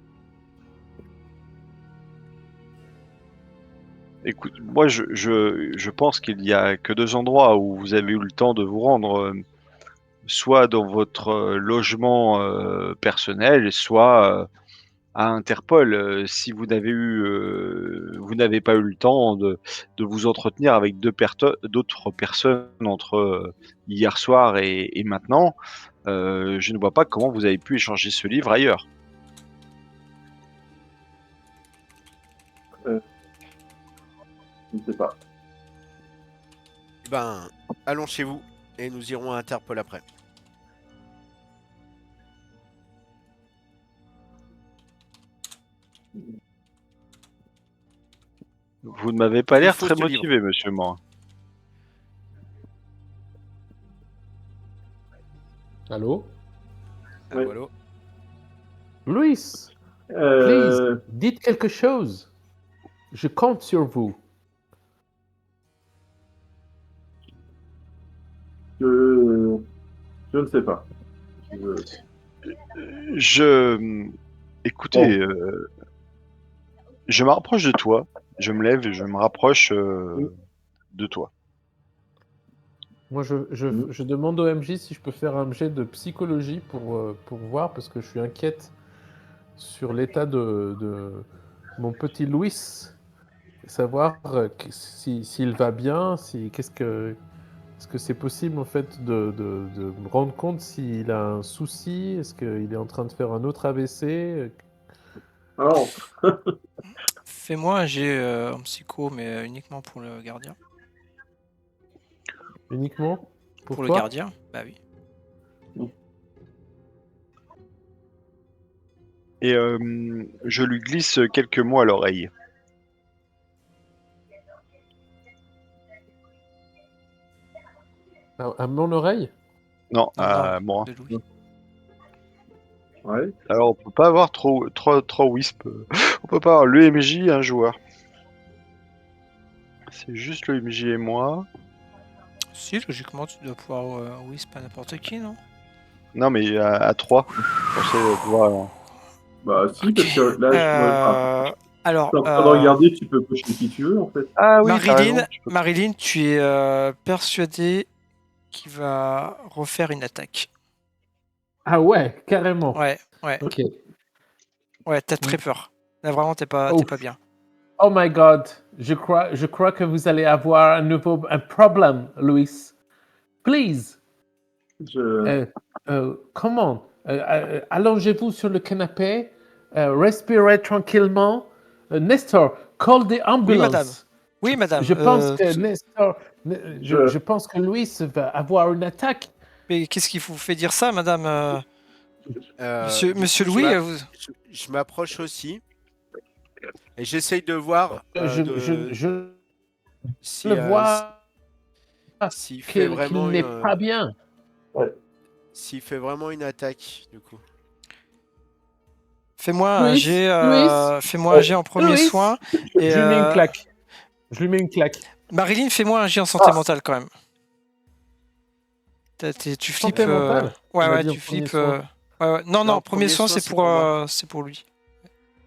Écoute, moi je pense qu'il y a que deux endroits où vous avez eu le temps de vous rendre, soit dans votre logement personnel, soit à Interpol. Si vous n'avez pas eu le temps de vous entretenir avec d'autres personnes entre hier soir et maintenant, je ne vois pas comment vous avez pu échanger ce livre ailleurs. Je ne sais pas. Ben, allons chez vous et nous irons à Interpol après. Vous ne m'avez pas Il l'air faut très ce livre. motivé, monsieur Morin. Allô? Oui. Voilà. Louis, please, Euh, dites quelque chose. Je compte sur vous. je... je ne sais pas. Écoutez, Bon. je me rapproche de toi. Je me lève et je me rapproche Oui. de toi. Moi, je demande au MJ si je peux faire un jet de psychologie pour voir, parce que je suis inquiète sur l'état de mon petit Louis. Savoir s'il va bien, Est-ce que c'est possible en fait de me rendre compte s'il a un souci? Est-ce qu'il est en train de faire un autre AVC? Alors, Fais-moi un jet en psycho, mais uniquement pour le gardien. Uniquement Pour le toi? gardien? Bah oui. Et je lui glisse quelques mots à l'oreille. À mon oreille? Non, Non, à non, moi. de Louis. ouais. Alors on peut pas avoir trop wisp. On peut pas avoir le MJ et un joueur. C'est juste le MJ et moi. Si, logiquement, tu dois pouvoir. Oui, c'est pas n'importe qui, non? Non mais à 3. Je pensais pouvoir... Bah si, Ok. parce que là, Alors, je suis en train de regarder, tu peux cocher qui tu veux en fait. Ah oui, t'as raison, Marilyn, tu es persuadé qu'il va refaire une attaque. Ah ouais, carrément. Ouais, ouais, Ok. ouais, t'as très peur. Là, vraiment, t'es pas bien. Oh my God, je crois que vous allez avoir un problème, Louis. Please, come on. Allongez-vous sur le canapé, respirez tranquillement. Nestor, call the ambulance. Oui, madame. Je pense que Nestor, je pense que Louis va avoir une attaque. Mais qu'est-ce qui vous fait dire ça, madame Du Monsieur coup, Louis, je m'approche aussi et j'essaye de voir Je si, le vois s'il fait qu'il vraiment n'est pas bien. s'il fait vraiment une attaque du coup. fais-moi un Louis, jet, Louis. fais-moi un jet en premier Louis, soin. Et, je lui mets une claque. Je lui mets une claque. Marilyn, fais-moi un jet en santé mentale quand même. Tu flippes. Santé mentale. Ouais, On a ouais, dit en tu premier flippes. soin. Ouais. Non, premier soin, c'est pour moi. c'est pour lui.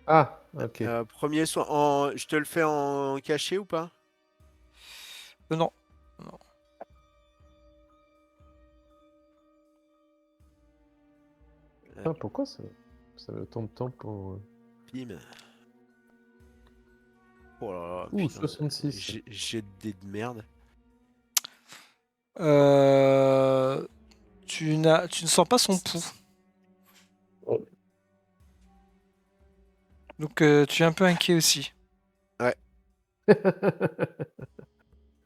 Ah, ok. Premier soin, je te le fais en cachet ou pas? Non. Putain, pourquoi ça met autant de temps pour... Bim. Oh là là, Ouh, putain, 66. j'ai des dés de merde. Tu ne sens pas son pouls. Donc tu es un peu inquiet aussi.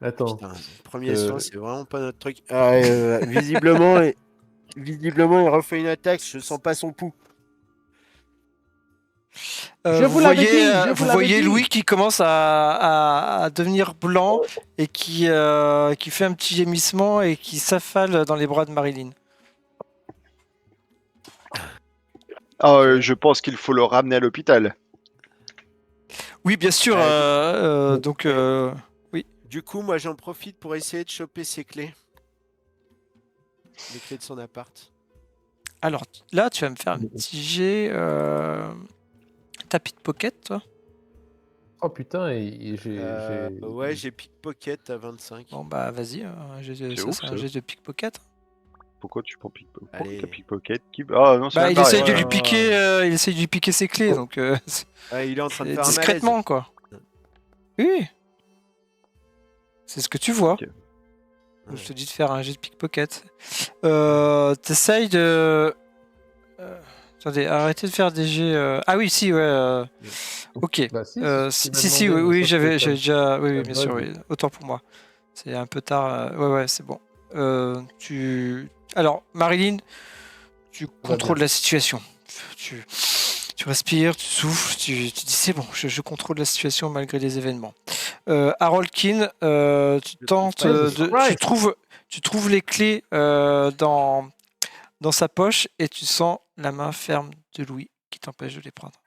Attends. Putain, premier soin, c'est vraiment pas notre truc. Visiblement, il refait une attaque, je sens pas son pouls. Je vous l'avais dit, je vous vous l'avais voyez dit. Louis qui commence à devenir blanc et qui fait un petit gémissement et qui s'affale dans les bras de Marilyn. Je pense qu'il faut le ramener à l'hôpital. Oui, bien sûr. Donc, oui. Du coup, moi, j'en profite pour essayer de choper ses clés. Les clés de son appart. Alors là, tu vas me faire un petit jet. T'as pickpocket, toi? Oh putain, Ouais, j'ai pickpocket à 25. Bon, bah, vas-y. C'est un jet de pickpocket. Pourquoi tu prends pickpocket? Allez. Pourquoi pickpocket? Ah non, c'est Bah, la il barrière. essaye de lui piquer. Il essaye de lui piquer ses clés, donc Il est en train de faire discrètement, un malaise. quoi. Oui. C'est ce que tu vois. Ok. Donc, je te dis de faire un jet de pickpocket. T'essayes de. Attendez, arrêtez de faire des jets. Ah oui, si, ouais. Ok. Bah, si, Si, oui, j'avais déjà. Oui, bien sûr, oui. Autant pour moi. C'est un peu tard. Ouais, c'est bon. Alors, Marilyn, tu contrôles la situation. Tu respires, tu souffles, tu dis c'est bon, je contrôle la situation malgré les événements. Harold Keane, tu trouves les clés dans sa poche et tu sens la main ferme de Louis qui t'empêche de les prendre.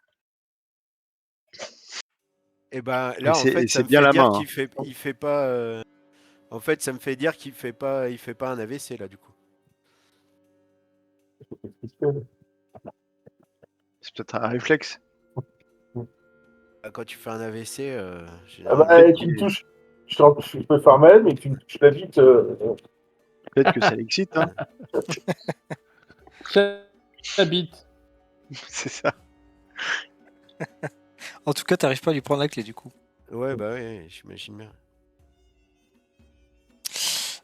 Et ben là, en fait, ça c'est me bien fait la dire main. qu'il fait pas. En fait, ça me fait dire qu'il fait pas un AVC là, du coup. C'est peut-être un réflexe. Quand tu fais un AVC, Ah bah, tu me touches, je peux faire mal, mais tu me touches la bite. Peut-être que ça l'excite, hein. Ta bite. C'est ça. En tout cas, t'arrives pas à lui prendre la clé du coup. Ouais, bah ouais, j'imagine bien.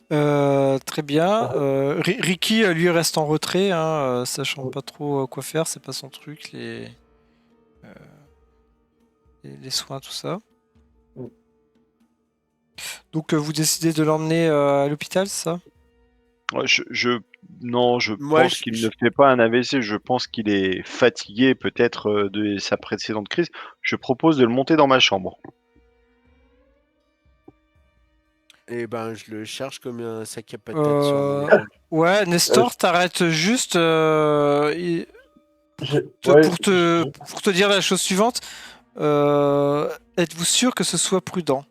Très bien. Ricky, lui, reste en retrait, hein, sachant pas trop quoi faire. C'est pas son truc, les soins, tout ça. Mm. Donc, vous décidez de l'emmener à l'hôpital, c'est ça? Ouais, non, je Moi, pense qu'il ne fait pas un AVC. Je pense qu'il est fatigué peut-être de sa précédente crise. Je propose de le monter dans ma chambre. eh ben, je le charge comme un sac à patates sur mon Euh, épaule. Ouais, Nestor, t'arrêtes juste Ouais, pour te dire la chose suivante. Êtes-vous sûr que ce soit prudent?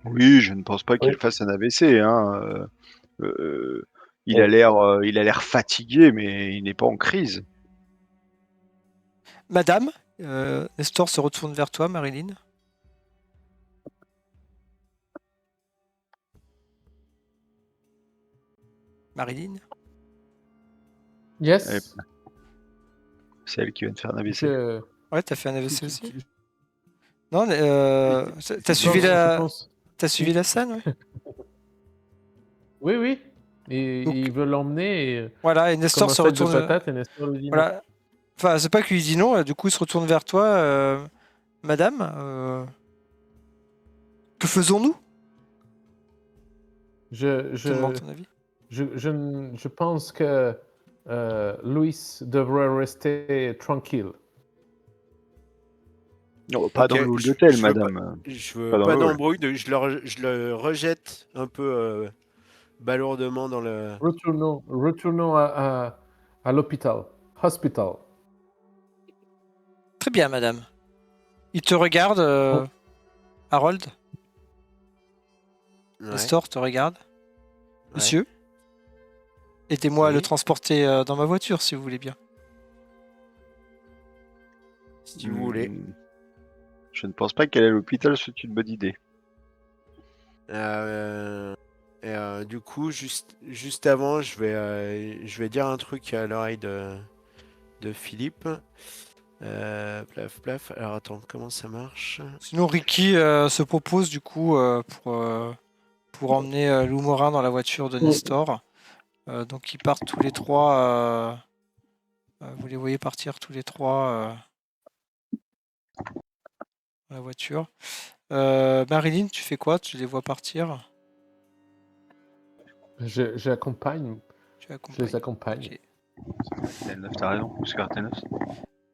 Oui, je ne pense pas qu'il ouais, fasse un AVC, hein. Euh, ouais. il a l'air fatigué, mais il n'est pas en crise. Madame, Nestor se retourne vers toi, Marilyn. Marilyn? Yes. C'est elle qui vient de faire un AVC. Je, Ouais, t'as fait un tu- AVC tu- aussi? tu- Non, t'as suivi je pense. t'as suivi la scène, ouais. Oui, oui. Et Donc, il veut l'emmener voilà, et comme Nestor un se sac de retourne. patates et Nestor lui dit non. Voilà. Enfin, c'est pas qu'il lui dit non, du coup, il se retourne vers toi. Madame, que faisons-nous? Je, Je te demande je, ton avis. je pense que Louis devrait rester tranquille. Non, pas Ok, dans le hall d'hôtel, je veux pas, madame. je veux Pas dans pas le hall. d'embrouille. Je le rejette un peu balourdement dans le. Retournons à l'hôpital. Hospital. Très bien, madame. Il te regarde, Oh, Harold. Ouais, Nestor te regarde. ouais, Monsieur, aidez-moi à le oui, transporter dans ma voiture, si vous voulez bien. si vous voulez. Je ne pense pas qu'aller à l'hôpital soit une bonne idée. Du coup, juste avant, je vais dire un truc à l'oreille de Philippe. Plaf, plaf. Alors attends, comment ça marche? Sinon, Ricky se propose du coup pour emmener Lou Morin dans la voiture de Nestor. Donc ils partent tous les trois. Vous les voyez partir tous les trois dans la voiture. Marilyn, tu fais quoi? Tu les vois partir? j'accompagne. Tu Je accompagnes. les accompagne. Ok. T'as raison, Oscar Tenos.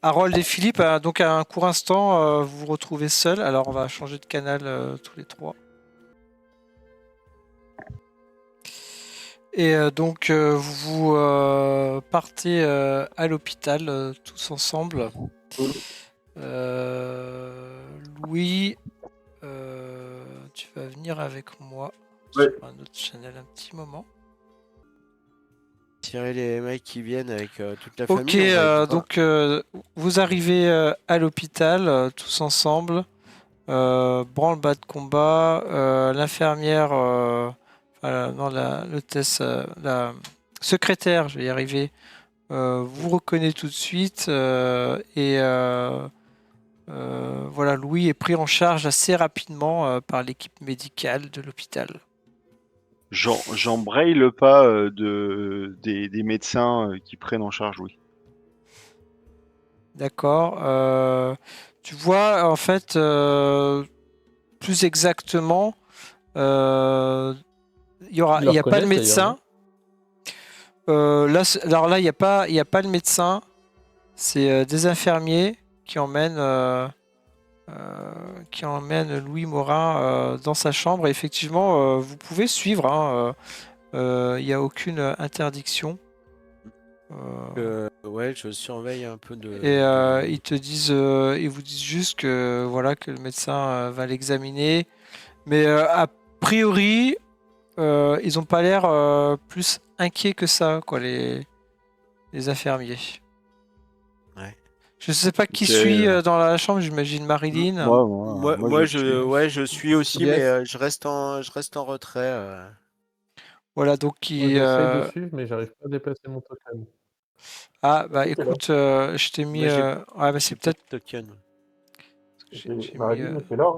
Harold et Philippe, donc à un court instant, vous vous retrouvez seuls. Alors on va changer de canal tous les trois. Et donc vous partez à l'hôpital tous ensemble. Louis, tu vas venir avec moi Ouais. sur un autre channel un petit moment. Tirer les mecs qui viennent avec toute la Ok, famille. On va être... donc vous arrivez à l'hôpital tous ensemble. Branle-bas de combat. L'infirmière, non, l'hôtesse, la secrétaire, je vais y arriver, vous reconnaît tout de suite. Voilà, Louis est pris en charge assez rapidement par l'équipe médicale de l'hôpital. J'embraye le pas des médecins qui prennent en charge Louis. D'accord. Tu vois, en fait, plus exactement, il Ils n'y le a pas le reconnaissent d'ailleurs, médecin. Alors là, il n'y a pas le médecin. C'est des infirmiers qui emmènent Louis Morin dans sa chambre. Et effectivement, vous pouvez suivre, hein, il n'y a aucune interdiction. ouais, je surveille un peu de... Et ils te disent, ils vous disent juste que voilà que le médecin va l'examiner, mais a priori, ils n'ont pas l'air plus inquiets que ça, quoi, les infirmiers. Ouais. Je sais pas qui Ok. suit dans la chambre, j'imagine Marilyn. Moi, je suis. Ouais, je suis aussi, Yes. mais je reste en retrait. Voilà, donc Moi, j'essaie de suivre, mais j'arrive pas à déplacer mon token. Ah bah Ok, là. écoute, je t'ai mis. Moi, j'ai Ouais, bah c'est j'ai pas de peut-être. token. J'ai mis. Marilyn était là.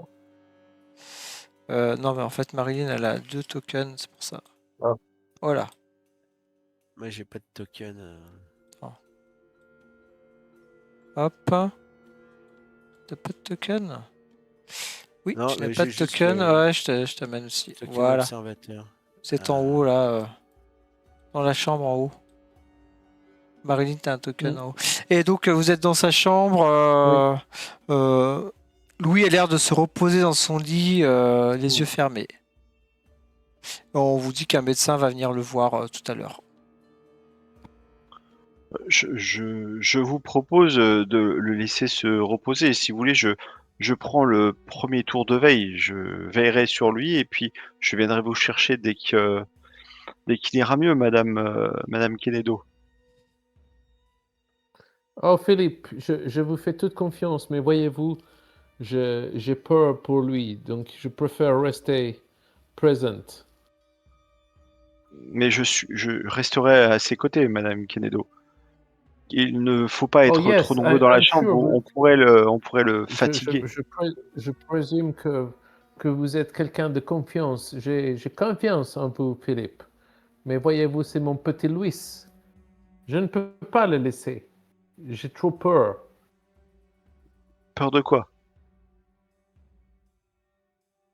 Hein. Non, mais en fait, Marilyn, elle a 2 tokens, c'est pour ça. Ah. Voilà. Moi, j'ai pas de token. Hop. T'as pas de token? Oui, Non, tu n'as mais pas j'ai de juste token. le Ouais, je t'amène aussi. token Voilà. observateur. C'est en haut, là. Dans la chambre, en haut. Marilyn, t'as un token en haut. Et donc, vous êtes dans sa chambre. Louis a l'air de se reposer dans son lit, les yeux fermés. On vous dit qu'un médecin va venir le voir tout à l'heure. Je vous propose de le laisser se reposer. Si vous voulez, je prends le premier tour de veille. Je veillerai sur lui et puis je viendrai vous chercher dès qu'il ira mieux, Madame Quenedo. Oh, Philippe, je vous fais toute confiance, mais voyez-vous, j'ai peur pour lui, donc je préfère rester present. Mais je resterai à ses côtés, Madame Quenedo. Il ne faut pas être trop yes, nombreux dans la I'm chambre, sure. on pourrait le fatiguer. Je présume que vous êtes quelqu'un de confiance. J'ai confiance en vous, Philippe. Mais voyez-vous, c'est mon petit Louis. Je ne peux pas le laisser. J'ai trop peur. Peur de quoi?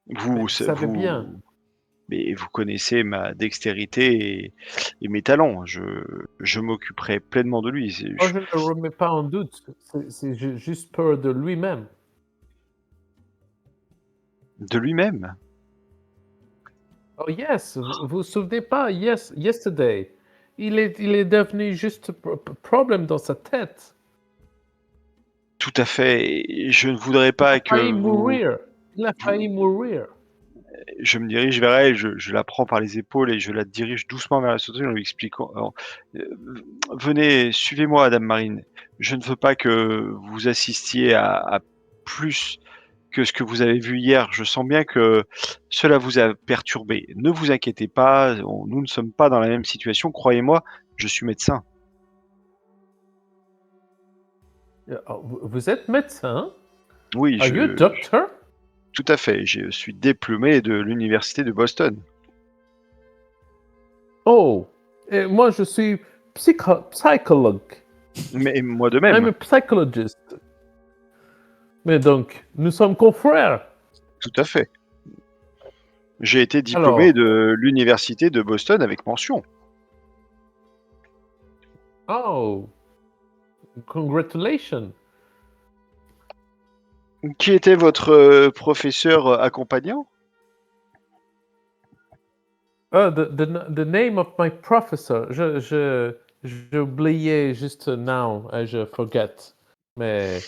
Vous savez bien. Mais vous connaissez ma dextérité et mes talents. Je m'occuperai pleinement de lui. Oh, je ne le remets pas en doute. C'est juste peur de lui-même. De lui-même. Oh yes, vous vous souvenez pas? Yes, yesterday. Il est devenu juste problème dans sa tête. Tout à fait. Et je ne voudrais pas que Failli vous... mourir. Il a failli mourir. Je me dirige vers elle, je la prends par les épaules et je la dirige doucement vers la sauteuse en lui expliquant euh, venez, suivez-moi, Dame Marine. Je ne veux pas que vous assistiez à plus que ce que vous avez vu hier. Je sens bien que cela vous a perturbé. Ne vous inquiétez pas, nous ne sommes pas dans la même situation. Croyez-moi, je suis médecin. Vous êtes médecin? Oui, Are you a doctor? tout à fait. Je suis diplômé de l'université de Boston. Oh, et moi je suis psychologue. Mais moi de I'm même. a psychologist. Mais donc, nous sommes confrères. Tout à fait. J'ai été diplômé Alors, de l'université de Boston avec mention. oh, congratulations. Qui était votre professeur accompagnant? The name of my professor. J'ai oublié juste now. Je forget. Mais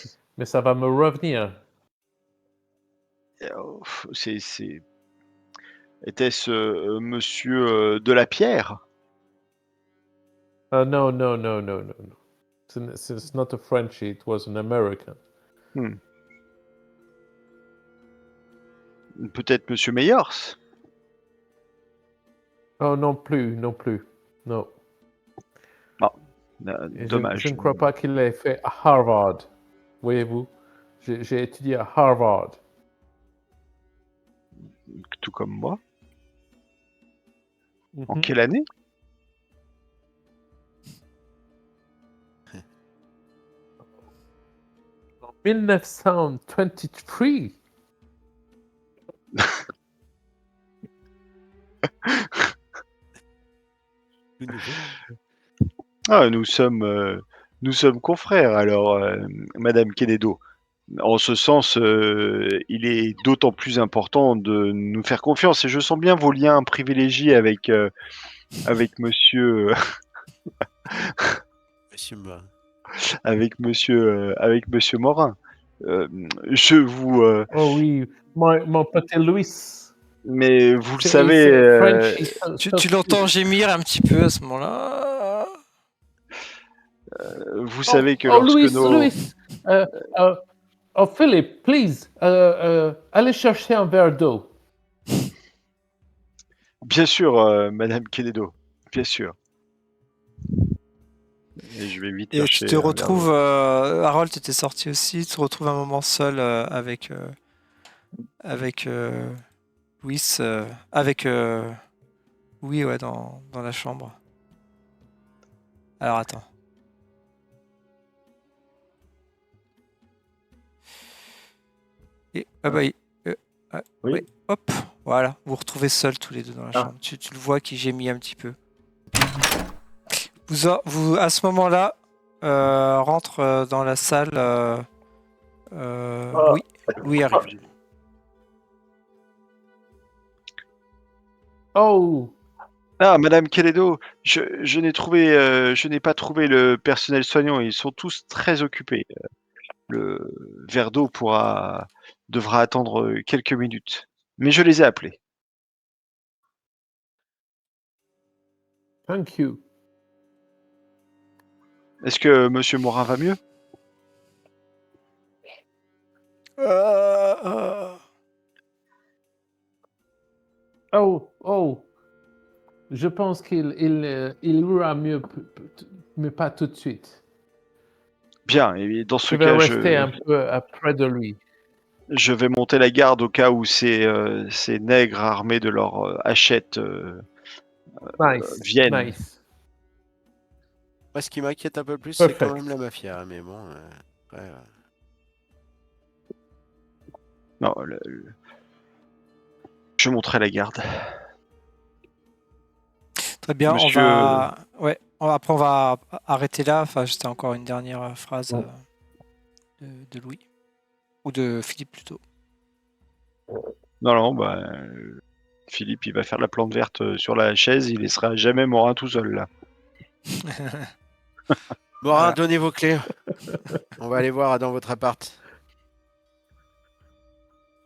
ça va me revenir. Était-ce monsieur Delapierre? No. It's not a Frenchie. It was an American. Peut-être monsieur Meyers? Oh, non plus. Non. Dommage. Je ne crois pas qu'il ait fait à Harvard. Voyez-vous, j'ai étudié à Harvard. Tout comme moi. Mhm. En quelle année? En 1923. Ah, nous sommes confrères, alors, Madame Quenedo. En ce sens, il est d'autant plus important de nous faire confiance et je sens bien vos liens privilégiés avec monsieur Monsieur Morin. avec monsieur Morin. Je vous Oh oui, mon petit Louis. mais vous le C'est savez, Frenchie. Tu l'entends gémir un petit peu à ce moment-là. vous savez que Oh, lorsque Louis. Oh, Philippe, please. Allez chercher un verre d'eau. Bien sûr, Madame Quenedo, bien sûr. Et je vais vite Et tu chercher te un verre retrouves, d'eau. Harold était sorti aussi, tu te retrouves un moment seul avec Louis avec Louis ouais, dans la chambre. Alors attends. Et, ah bah, Oui. ouais, hop, voilà, vous vous retrouvez seuls tous les deux dans la Ah. chambre. Tu le vois qui gémit un petit peu. Vous à ce moment-là, rentre dans la salle Ah. Louis arrive. Oh, Ah, Madame Keledo, je n'ai pas trouvé le personnel soignant. Ils sont tous très occupés. Le verre d'eau devra attendre quelques minutes. Mais je les ai appelés. thank you. Est-ce que Monsieur Morin va mieux? Oh. Je pense qu'il ira mieux, mais pas tout de suite. Bien, et dans ce Je vais cas, rester un peu près de lui. je vais monter la garde au cas où ces nègres armés de leur hachette Nice. viennent. Nice. Moi, ce qui m'inquiète un peu plus, c'est quand Perfect. même la mafia. Mais bon, après, Non, je monterai la garde. Très bien, Monsieur- après on va arrêter là. Enfin, c'était encore une dernière phrase Ouais. de Louis. Ou de Philippe plutôt. Non, bah, Philippe, il va faire la plante verte sur la chaise. Il laissera jamais Morin tout seul là. Morin, Voilà. donnez vos clés. On va aller voir dans votre appart.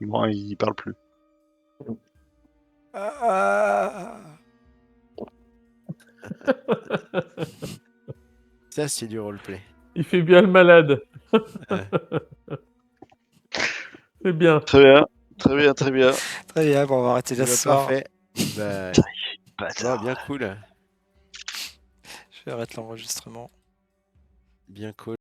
Morin, il parle plus. Ça, c'est du roleplay. Il fait bien le malade. C'est bien. Très bien, très bien, très bien. Très bien, bon, on va arrêter là Bah, ce soir. parfait. Bah, Bâtard. bien cool. Je vais arrêter l'enregistrement. Bien cool.